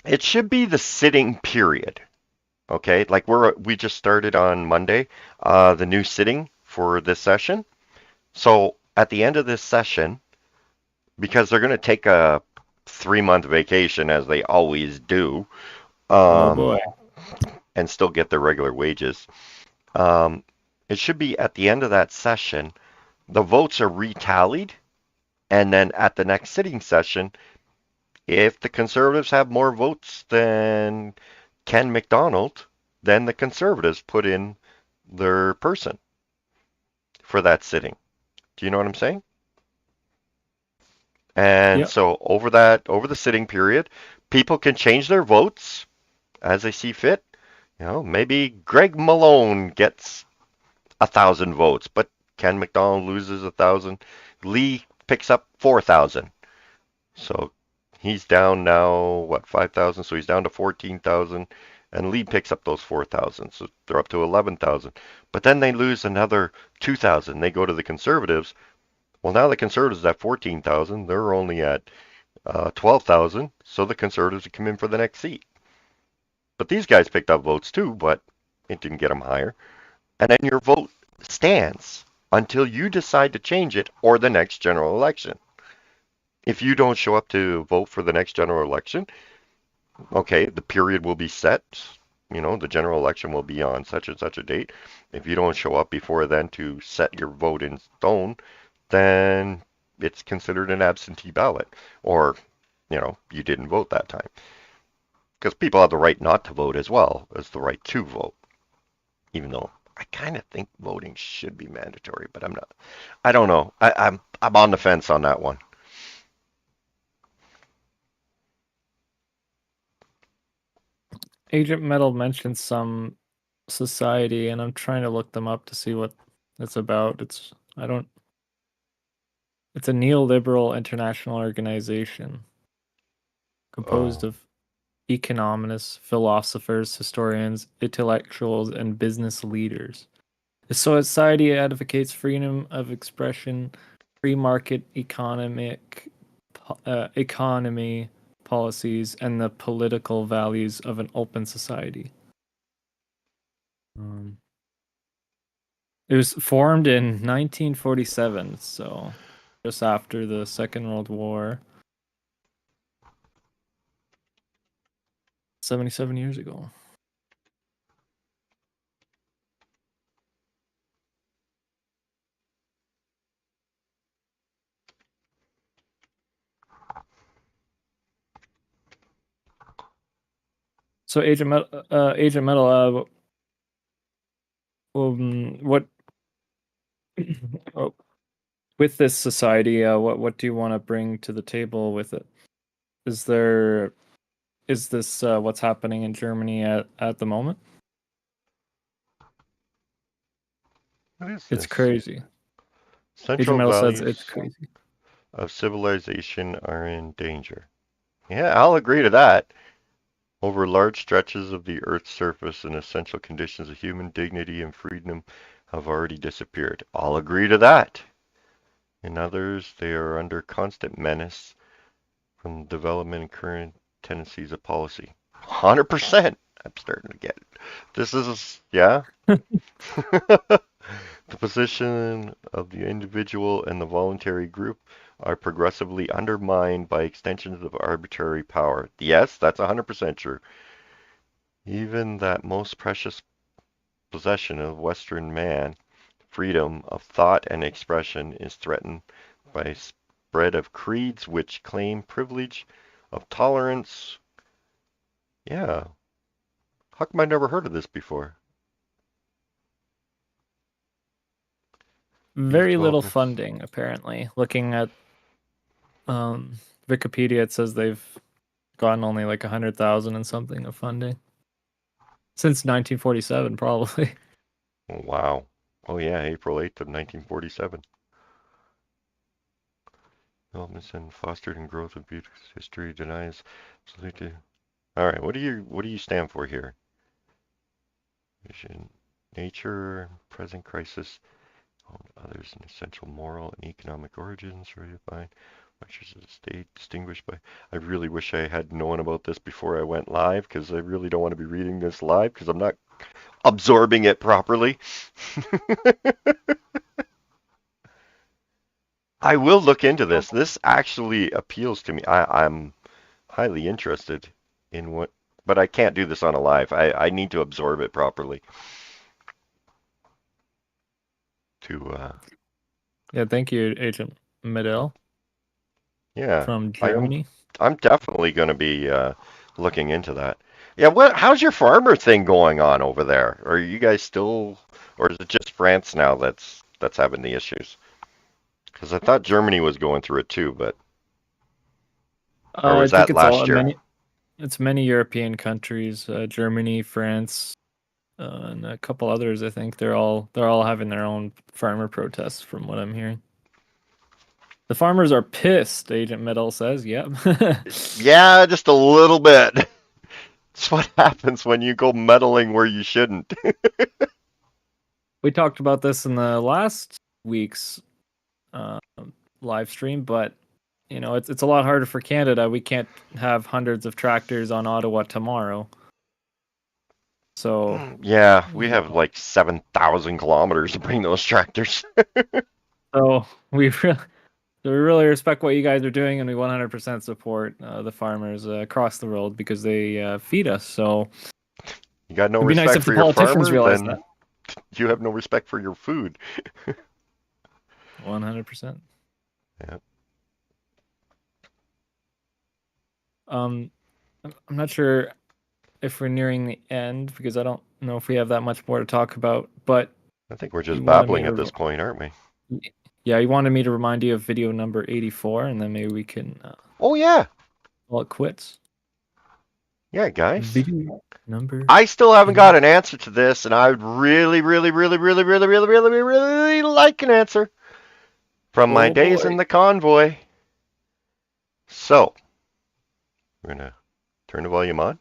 It should be the sitting period. Okay, like we just started on Monday, the new sitting for this session. So at the end of this session, because they're going to take a 3-month vacation as they always do, Oh boy. and still get their regular wages. Um, it should be at the end of that session, the votes are retallied, and then at the next sitting session, if the Conservatives have more votes than Ken McDonald, then the Conservatives put in their person for that sitting. Do you know what I'm saying? And Yep. so over the sitting period, people can change their votes as they see fit. Maybe Greg Malone gets 1,000 votes, but Ken McDonald loses 1,000. Lee picks up 4,000. So he's down now, 5,000? So he's down to 14,000. And Lee picks up those 4,000. So they're up to 11,000. But then they lose another 2,000. They go to the Conservatives. Well, now the Conservatives at 14,000. They're only at 12,000. So the Conservatives come in for the next seat. But these guys picked up votes too, but it didn't get them higher. And then your vote stands until you decide to change it or the next general election. If you don't show up to vote for the next general election, okay, the period will be set. The general election will be on such and such a date. If you don't show up before then to set your vote in stone, then it's considered an absentee ballot, or, you didn't vote that time. Because people have the right not to vote as well as the right to vote, even though I kind of think voting should be mandatory, but I'm not. I don't know. I'm on the fence on that one. Agent Metal mentioned some society, and I'm trying to look them up to see what it's about. It's a neoliberal international organization composed of economists, philosophers, historians, intellectuals, and business leaders. The society advocates freedom of expression, free market economy policies, and the political values of an open society. It was formed in 1947, so just after the Second World War. 77 years ago. So Agent Metal, what with this society, what do you want to bring to the table with it? Is this what's happening in Germany at the moment? What is It's this? crazy. Agent Central Metal says values it's crazy. of civilization are in danger. Yeah, I'll agree to that. Over large stretches of the Earth's surface, and essential conditions of human dignity and freedom have already disappeared. I'll agree to that. In others, they are under constant menace from development and current tendencies of policy. 100%. I'm starting to get it. This is, yeah. The position of the individual and the voluntary group are progressively undermined by extensions of arbitrary power. Yes, that's 100% true. Even that most precious possession of Western man, freedom of thought and expression, is threatened by spread of creeds which claim privilege of tolerance. Yeah, How come I never heard of this before? Very little developments. funding, apparently. Looking at Wikipedia, it says they've gotten only like 100,000 and something of funding since 1947, probably. Oh, wow. Oh yeah, April 8th of 1947. Developments and fostered and growth of beautiful history denies absolutely. All right, what do you stand for here? Vision, nature, present crisis, others in essential moral and economic origins, redefined structures of the state distinguished by. I really wish I had known about this before I went live, because I really don't want to be reading this live because I'm not absorbing it properly. I will look into this. This actually appeals to me. I'm highly interested in what, but I can't do this on a live. I need to absorb it properly. Yeah, thank you, Agent Medell Yeah, from Germany. I'm definitely going to be looking into that. Yeah, how's your farmer thing going on over there? Are you guys still, or is it just France now that's having the issues? Because I thought Germany was going through it too, but or was I think that last year? It's many European countries, Germany, France, and a couple others. I think they're all having their own farmer protests, from what I'm hearing. The farmers are pissed, Agent Medell says. Yep. Yeah, just a little bit. It's what happens when you go meddling where you shouldn't. We talked about this in the last week's live stream, but you know, it's a lot harder for Canada. We can't have hundreds of tractors on Ottawa tomorrow. So yeah, we have like 7,000 kilometers to bring those tractors. So we really respect what you guys are doing, and we 100% support the farmers across the world because they feed us. So You got no it'd be nice respect if for the your politicians farmer, realize then that. you have no respect for your food. 100%. Yeah. I'm not sure if we're nearing the end because I don't know if we have that much more to talk about. But I think we're just you wanted babbling me at to- this point, aren't we? Yeah, you wanted me to remind you of video number 84, and then maybe we can Oh yeah, call it quits. yeah, guys. Video number. I still haven't got an answer to this, and I would really, really, really, really, really, really, really, really, really like an answer from my days in the convoy. So, we're gonna turn the volume on.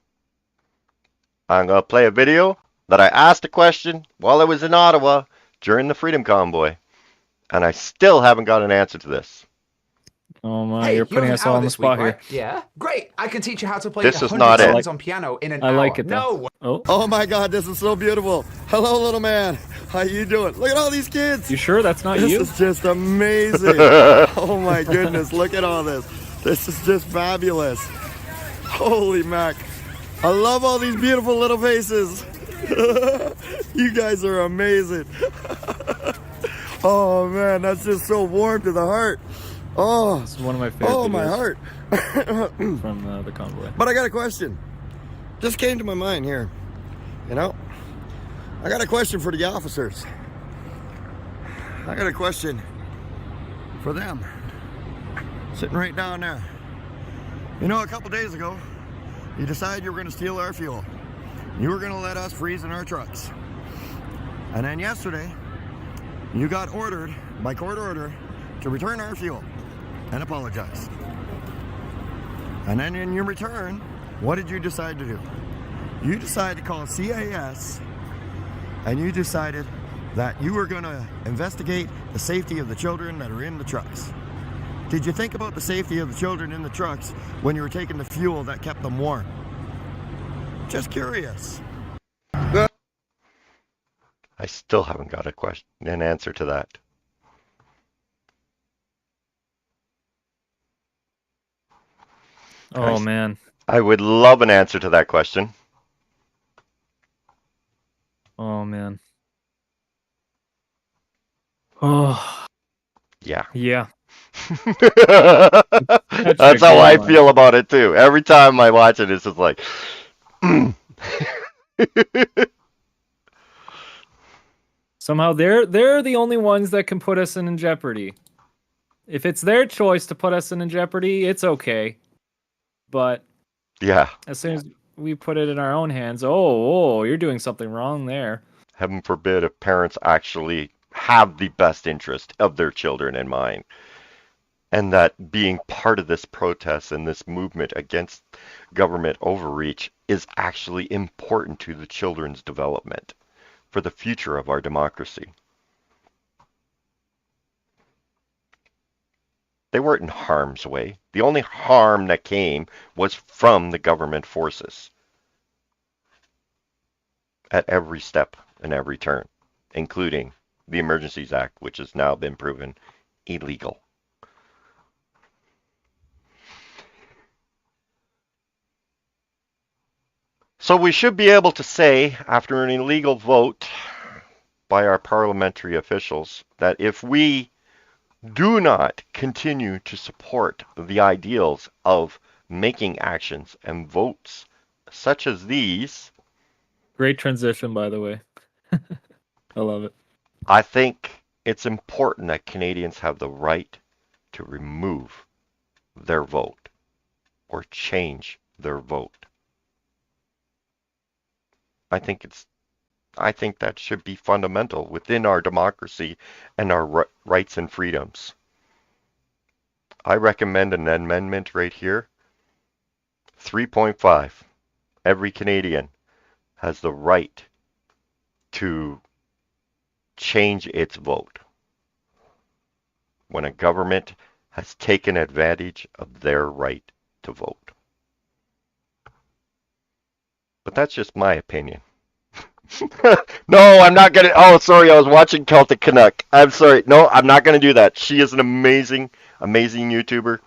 I'm gonna play a video that I asked a question while I was in Ottawa during the Freedom Convoy, and I still haven't got an answer to this. Oh my, you're putting us all on the spot here. Yeah, great. I can teach you how to play This is 100 not it. songs on piano in an I hour. like it No. though. Oh my God, this is so beautiful. Hello, little man. How you doing? Look at all these kids. You sure that's not This you? is just amazing. Oh my goodness, look at all this. This is just fabulous. Holy mac. I love all these beautiful little faces. You guys are amazing. Oh man, that's just so warm to the heart. Oh, This is one of my favorite oh my videos heart. from the convoy. But I got a question. Just came to my mind here. You know, I got a question for the officers. I got a question for them. Sitting right down there. You know, a couple days ago, you decided you were going to steal our fuel. You were going to let us freeze in our trucks. And then yesterday, you got ordered, by court order, to return our fuel and apologize. And then in your return, what did you decide to do? You decided to call CAS, and you decided that you were going to investigate the safety of the children that are in the trucks. Did you think about the safety of the children in the trucks when you were taking the fuel that kept them warm? Just curious. I still haven't got an answer to that. Oh Guys, man. I would love an answer to that question. Oh man. Oh Yeah. yeah. That's how I feel about it too. Every time I watch it, it's just like, Somehow they're the only ones that can put us in jeopardy. If it's their choice to put us in jeopardy, it's okay. But Yeah. as soon as we put it in our own hands, oh, you're doing something wrong there. Heaven forbid if parents actually have the best interest of their children in mind. And that being part of this protest and this movement against government overreach is actually important to the children's development for the future of our democracy. They weren't in harm's way. The only harm that came was from the government forces at every step and every turn, including the Emergencies Act, which has now been proven illegal. So we should be able to say, after an illegal vote by our parliamentary officials, that if we do not continue to support the ideals of making actions and votes such as these, Great transition, by the way. I love it. I think it's important that Canadians have the right to remove their vote or change their vote. I think that should be fundamental within our democracy and our rights and freedoms. I recommend an amendment right here. 3.5. Every Canadian has the right to change its vote when a government has taken advantage of their right to vote. But that's just my opinion. No, I'm not going to. Oh, sorry. I was watching Celtic Canuck. I'm sorry. No, I'm not going to do that. She is an amazing, amazing YouTuber.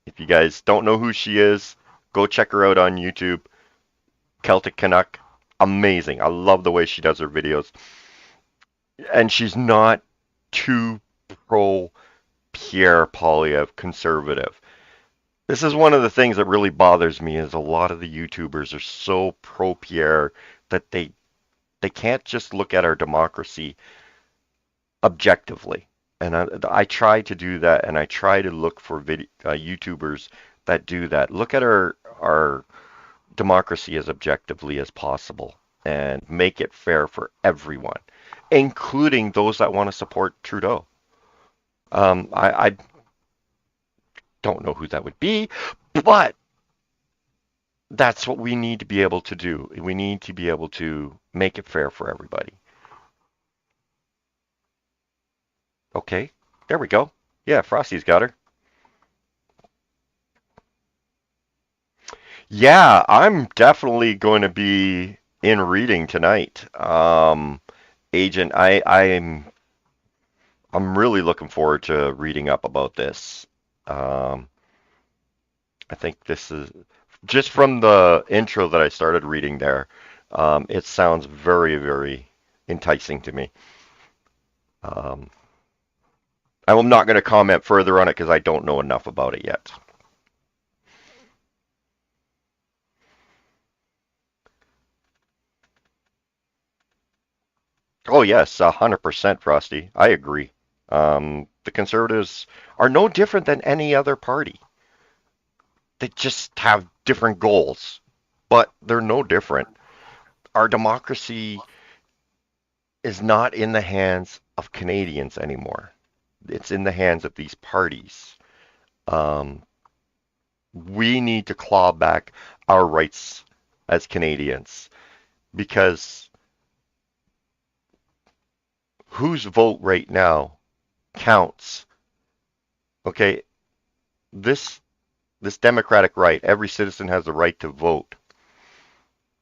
If you guys don't know who she is, go check her out on YouTube. Celtic Canuck. Amazing. I love the way she does her videos. And she's not too pro-Pierre Poilievre conservative. This is one of the things that really bothers me is a lot of the YouTubers are so pro-Pierre that they can't just look at our democracy objectively. And I try to do that, and I try to look for YouTubers that do that. Look at our democracy as objectively as possible and make it fair for everyone, including those that want to support Trudeau. I don't know who that would be, but that's what we need to be able to do. We need to be able to make it fair for everybody. Okay, there we go. Yeah, Frosty's got her. Yeah, I'm definitely going to be in reading tonight. Agent, I'm really looking forward to reading up about this. I think this is just from the intro that I started reading there. It sounds very, very enticing to me. I'm not going to comment further on it because I don't know enough about it yet. Oh yes, 100%, Frosty. I agree. The Conservatives are no different than any other party. They just have different goals, but they're no different. Our democracy is not in the hands of Canadians anymore. It's in the hands of these parties. We need to claw back our rights as Canadians because whose vote right now counts. Okay, this democratic right, every citizen has the right to vote.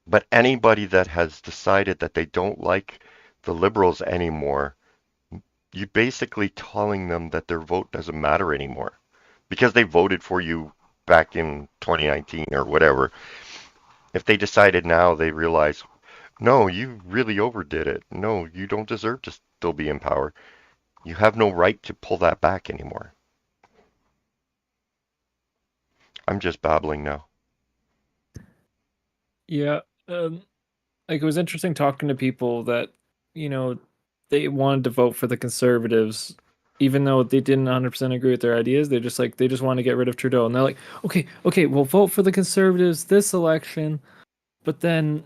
But anybody that has decided that they don't like the Liberals anymore, you're basically telling them that their vote doesn't matter anymore because they voted for you back in 2019 or whatever. If they decided now, they realize, no, you really overdid it. No, you don't deserve to still be in power. You have no right to pull that back anymore. I'm just babbling now. Yeah. Like, it was interesting talking to people that, you know, they wanted to vote for the Conservatives, even though they didn't 100% agree with their ideas. They just want to get rid of Trudeau, and they're like, okay, we'll vote for the Conservatives this election, but then,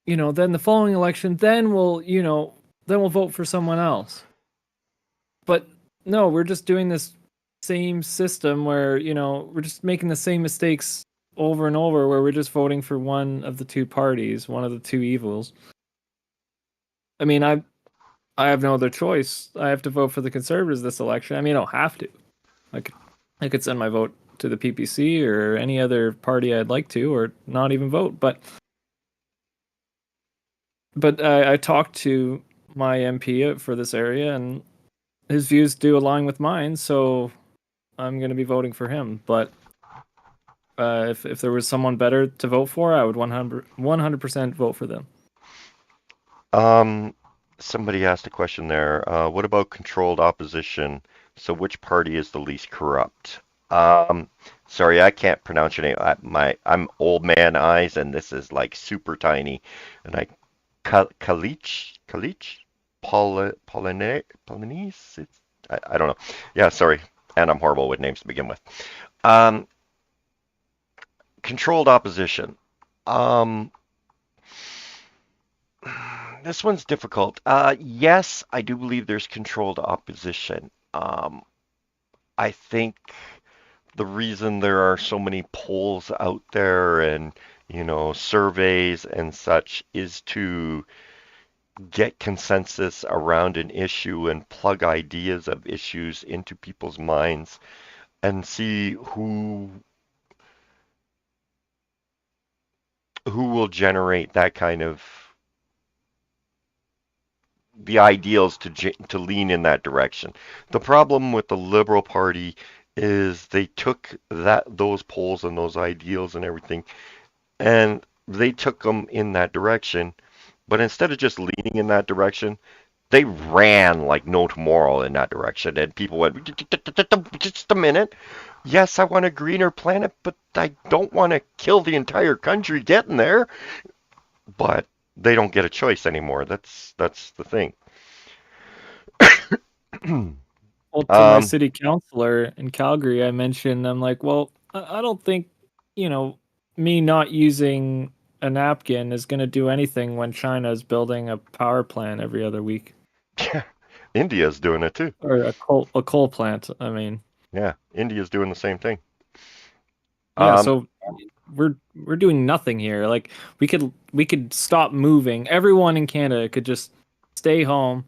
then the following election, then we'll vote for someone else. But no, we're just doing this same system where, we're just making the same mistakes over and over, where we're just voting for one of the two parties, one of the two evils. I mean, I have no other choice. I have to vote for the Conservatives this election. I mean, I don't have to. I could send my vote to the PPC or any other party I'd like to, or not even vote. But I talked to my MP for this area, and his views do align with mine, so I'm going to be voting for him. But if there was someone better to vote for, I would 100% vote for them. Somebody asked a question there. What about controlled opposition? So which party is the least corrupt? Sorry, I can't pronounce your name. I'm old man eyes, and this is like super tiny. And Kalich, Polonese? I don't know. Yeah, sorry. And I'm horrible with names to begin with. Controlled opposition. This one's difficult. Yes, I do believe there's controlled opposition. I think the reason there are so many polls out there and, surveys and such is to get consensus around an issue and plug ideas of issues into people's minds and see who will generate that kind of the ideals to lean in that direction. The problem with the Liberal Party is they took those polls and those ideals and everything, and they took them in that direction. But instead of just leaning in that direction, they ran like no tomorrow in that direction, and people went, just a minute. Yes, I want a greener planet, but I don't want to kill the entire country getting there. But they don't get a choice anymore. That's the thing. Well, to my city councilor in Calgary, I mentioned, I'm like, well, I don't think, me not using a napkin is going to do anything when China is building a power plant every other week. Yeah, India's doing it too. Or a coal plant, I mean. Yeah, India's doing the same thing. Yeah, so we're doing nothing here. Like, we could stop moving. Everyone in Canada could just stay home,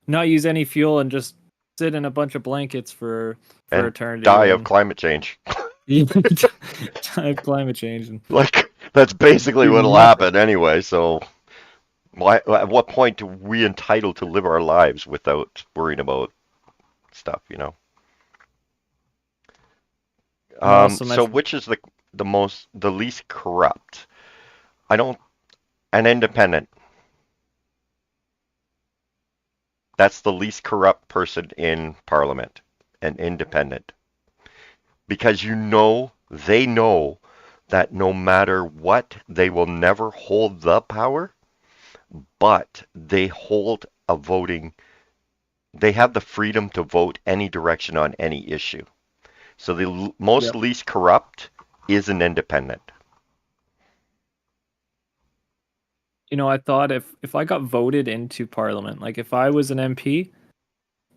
not use any fuel, and just sit in a bunch of blankets for eternity. Die of climate change. Die of climate change. Like, that's basically what'll happen anyway. So, at what point are we entitled to live our lives without worrying about stuff? So which is the least corrupt? An independent. That's the least corrupt person in Parliament, an independent. Because they know that no matter what, they will never hold the power, but they hold they have the freedom to vote any direction on any issue. So the most least corrupt is an independent. I thought if I got voted into Parliament, like if I was an MP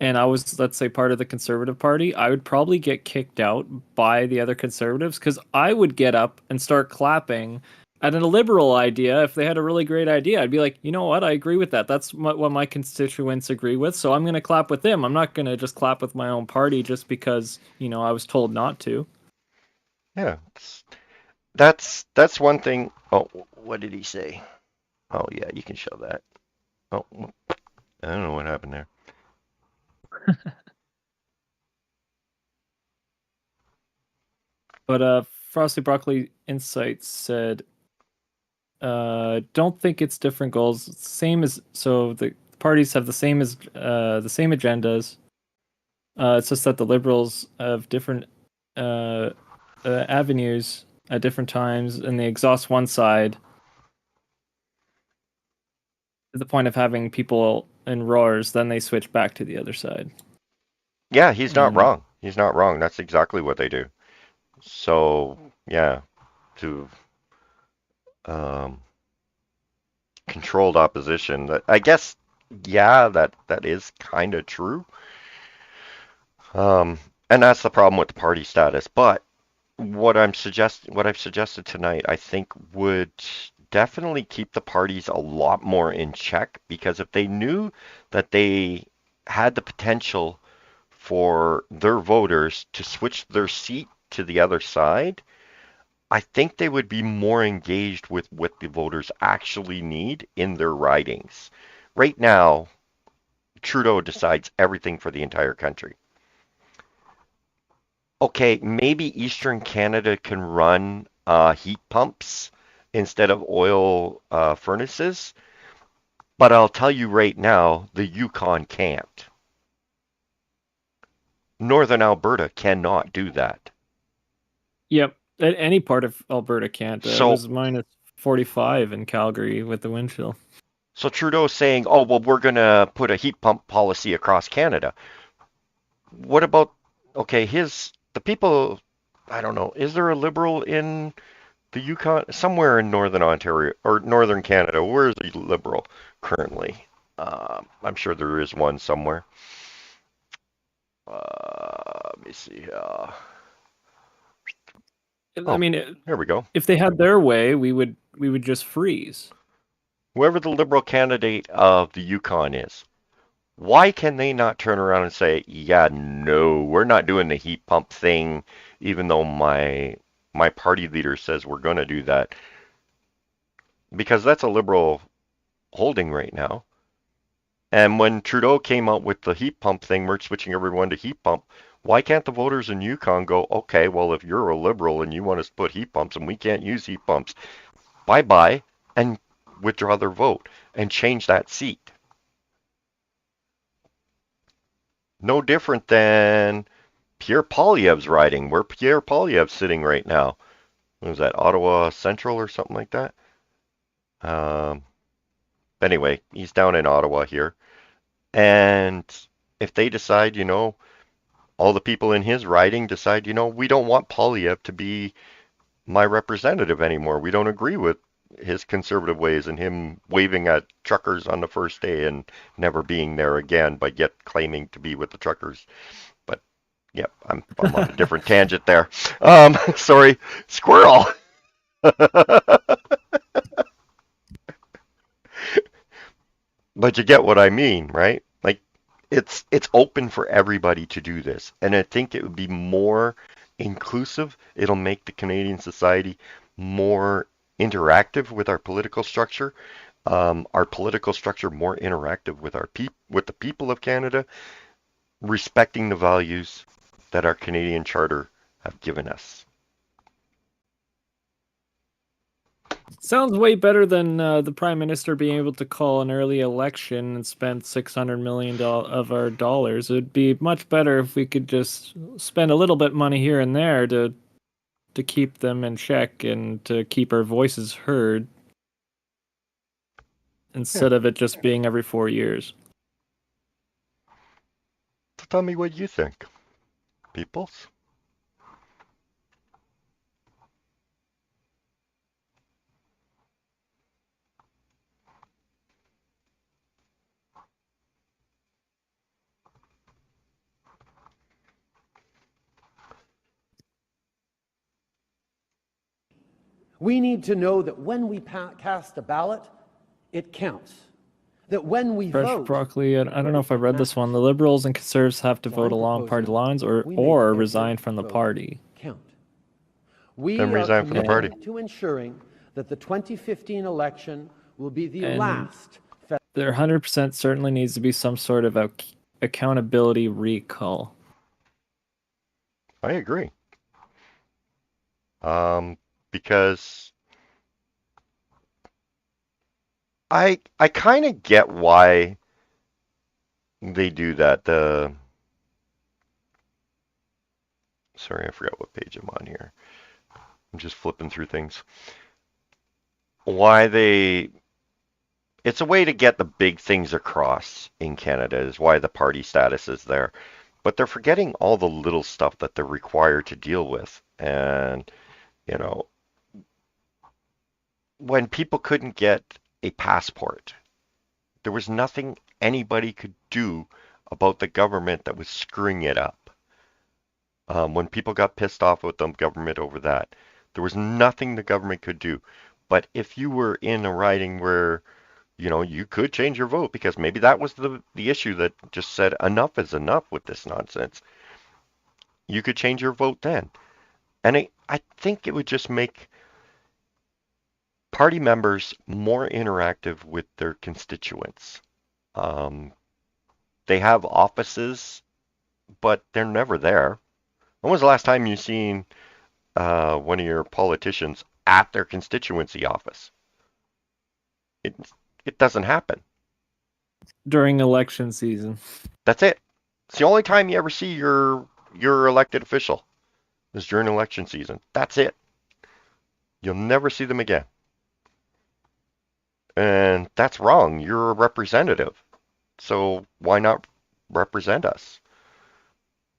and I was, let's say, part of the Conservative Party, I would probably get kicked out by the other Conservatives, because I would get up and start clapping at a Liberal idea. If they had a really great idea, I'd be like, you know what, I agree with that. That's what my constituents agree with, so I'm going to clap with them. I'm not going to just clap with my own party just because, I was told not to. Yeah, that's one thing. Oh, what did he say? Oh, yeah, you can show that. Oh, I don't know what happened there. But Frosty Broccoli Insights said, don't think it's different goals. So the parties have the same agendas. It's just that the Liberals have different avenues at different times, and they exhaust one side. the point of having people in roars, then they switch back to the other side. Yeah, he's not And wrong. He's not wrong. That's exactly what they do. So, yeah, to um, controlled opposition. I guess, yeah, that is kind of true. And that's the problem with the party status. But what I've suggested tonight, I think would definitely keep the parties a lot more in check, because if they knew that they had the potential for their voters to switch their seat to the other side, I think they would be more engaged with what the voters actually need in their ridings. Right now, Trudeau decides everything for the entire country. Okay, maybe Eastern Canada can run heat pumps instead of oil furnaces, but I'll tell you right now, the Yukon can't. Northern Alberta cannot do that. yep, any part of Alberta can't. It So, was minus 45 in Calgary with the wind chill. so Trudeau's saying, oh, well, we're going to put a heat pump policy across Canada. What about, okay, the people, I don't know, is there a Liberal in the Yukon, somewhere in Northern Ontario or Northern Canada? Where is the Liberal currently? I'm sure there is one somewhere. Let me see. I mean, Here we go. if they had their way, we would just freeze. Whoever the Liberal candidate of the Yukon is, why can they not turn around and say, yeah, no, we're not doing the heat pump thing, even though my party leader says we're going to do that? Because that's a Liberal holding right now. And when Trudeau came out with the heat pump thing, we're switching everyone to heat pump. Why can't the voters in Yukon go, okay, well, if you're a Liberal and you want us to put heat pumps and we can't use heat pumps, bye-bye, and withdraw their vote and change that seat? No different than Pierre Poilievre's riding, where Pierre Poilievre's sitting right now. What was that, Ottawa Central or something like that? Anyway, he's down in Ottawa here. And if they decide, all the people in his riding decide, we don't want Poilievre to be my representative anymore. We don't agree with his conservative ways and him waving at truckers on the first day and never being there again, but yet claiming to be with the truckers. But yep, I'm on a different tangent there. Sorry, squirrel. But you get what I mean, right? Like it's open for everybody to do this, and I think it would be more inclusive. It'll make the Canadian society more interactive with our political structure, more interactive with with the people of Canada, respecting the values that our Canadian Charter have given us. Sounds way better than the Prime Minister being able to call an early election and spend $600 million of our dollars. It would be much better if we could just spend a little bit money here and there to keep them in check and to keep our voices heard, instead of it just being every 4 years. So tell me what you think, peoples. We need to know that when we cast a ballot, it counts. That when we Fresh vote, broccoli. I don't know if I read this one. The Liberals and Conservatives have to vote along party lines or resign from the party. Count. We Then are resign from the party. committed to ensuring that the 2015 election will be the last. There 100% certainly needs to be some sort of accountability recall. I agree. Because I kind of get why they do that. Sorry, I forgot what page I'm on here. I'm just flipping through things. Why they It's a way to get the big things across in Canada, is why the party status is there. But they're forgetting all the little stuff that they're required to deal with. And, you know, when people couldn't get a passport, there was nothing anybody could do about the government that was screwing it up. When people got pissed off with the government over that, there was nothing the government could do. But if you were in a riding where, you know, you could change your vote, because maybe that was the issue that just said enough is enough with this nonsense, you could change your vote then. And I think it would just make party members more interactive with their constituents. They have offices, but they're never there. When was the last time you seen one of your politicians at their constituency office? It doesn't happen. During election season. That's it. It's the only time you ever see your elected official is during election season. That's it. You'll never see them again. And that's wrong. You're a representative. So why not represent us?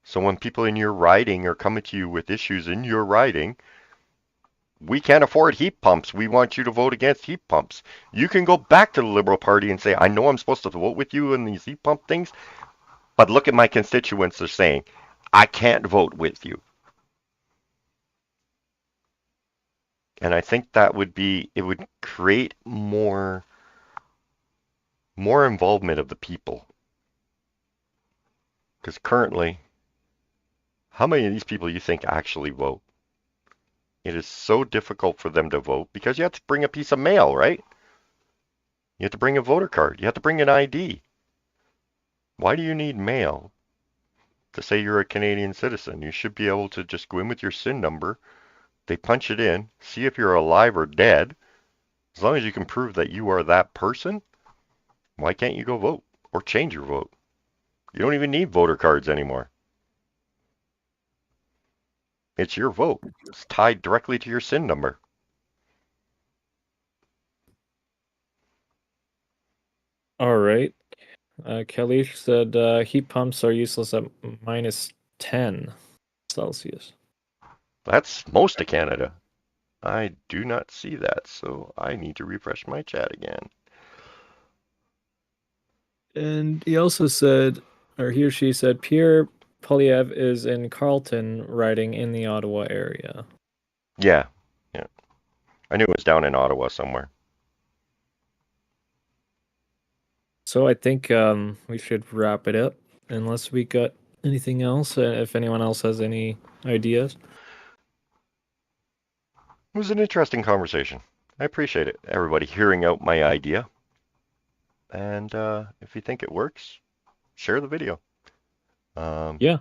So when people in your riding are coming to you with issues in your riding, we can't afford heat pumps. We want you to vote against heat pumps. You can go back to the Liberal Party and say, I know I'm supposed to vote with you in these heat pump things, but look at my constituents. They're saying, I can't vote with you. And I think that it would create more involvement of the people. Because currently, how many of these people you think actually vote? It is so difficult for them to vote because you have to bring a piece of mail, right? You have to bring a voter card. You have to bring an ID. Why do you need mail to say you're a Canadian citizen? You should be able to just go in with your SIN number. They punch it in, see if you're alive or dead. As long as you can prove that you are that person, why can't you go vote or change your vote? You don't even need voter cards anymore. It's your vote. It's tied directly to your SIN number. All right. Kalish said heat pumps are useless at -10 Celsius. That's most of Canada. I do not see that, so I need to refresh my chat again. And he also said, or he or she said, Pierre Polyev is in Carleton riding in the Ottawa area. Yeah. I knew it was down in Ottawa somewhere. So I think we should wrap it up, unless we got anything else, if anyone else has any ideas. It was an interesting conversation. I appreciate it, everybody hearing out my idea. And if you think it works, share the video. Yeah.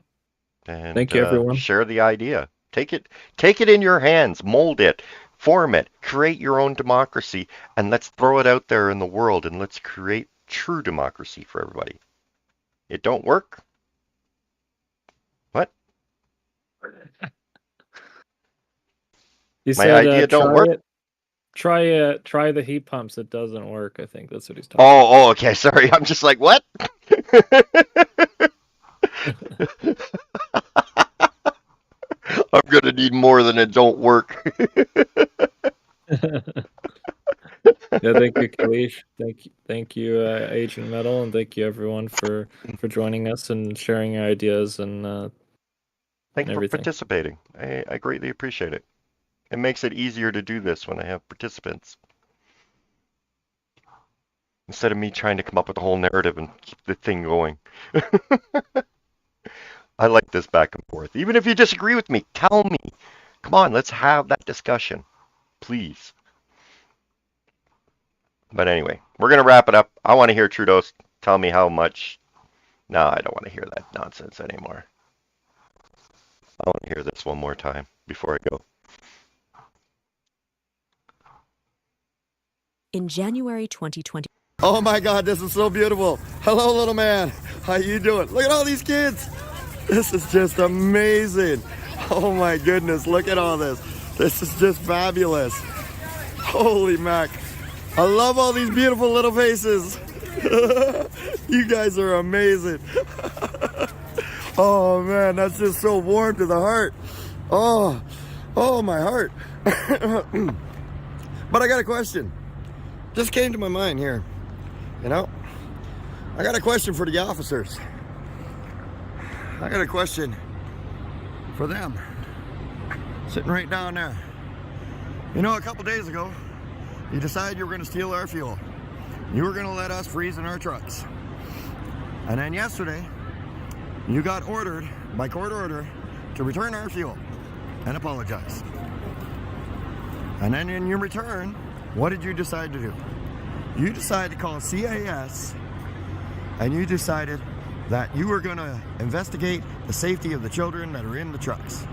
And thank you, everyone. Share the idea. Take it in your hands, mold it, form it, create your own democracy, and let's throw it out there in the world, and let's create true democracy for everybody. It don't work? What? He My said, idea don't work? Try the heat pumps. It doesn't work. I think that's what he's talking about. Oh, okay. Sorry. I'm just like, what? I'm going to need more than it don't work. Yeah, thank you, Kalish. Thank you, Agent Metal, and thank you everyone for joining us and sharing your ideas and thank you for participating. I greatly appreciate it. It makes it easier to do this when I have participants. Instead of me trying to come up with a whole narrative and keep the thing going. I like this back and forth. Even if you disagree with me, tell me. Come on, let's have that discussion. Please. But anyway, we're going to wrap it up. I want to hear Trudeau tell me how much. No, I don't want to hear that nonsense anymore. I want to hear this one more time before I go. In January 2020. Oh my God, this is so beautiful. Hello, little man. How you doing? Look at all these kids. This is just amazing. Oh my goodness, look at all this. This is just fabulous. Holy mac. I love all these beautiful little faces. You guys are amazing. Oh man, that's just so warm to the heart. Oh, my heart. But I got a question. Just came to my mind here. You know, I got a question for the officers. I got a question for them. Sitting right down there. You know, a couple days ago, you decided you were going to steal our fuel. You were going to let us freeze in our trucks. And then yesterday, you got ordered, by court order, to return our fuel and apologize. And then in your return, what did you decide to do? You decided to call CAS, and you decided that you were going to investigate the safety of the children that are in the trucks.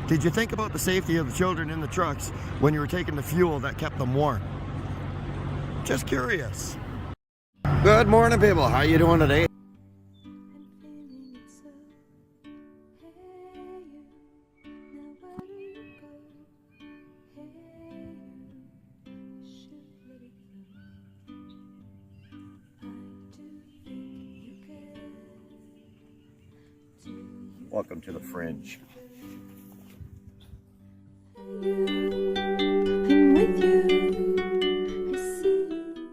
Did you think about the safety of the children in the trucks when you were taking the fuel that kept them warm? Just curious. Good morning, people. How you doing today? Welcome to the Fringe.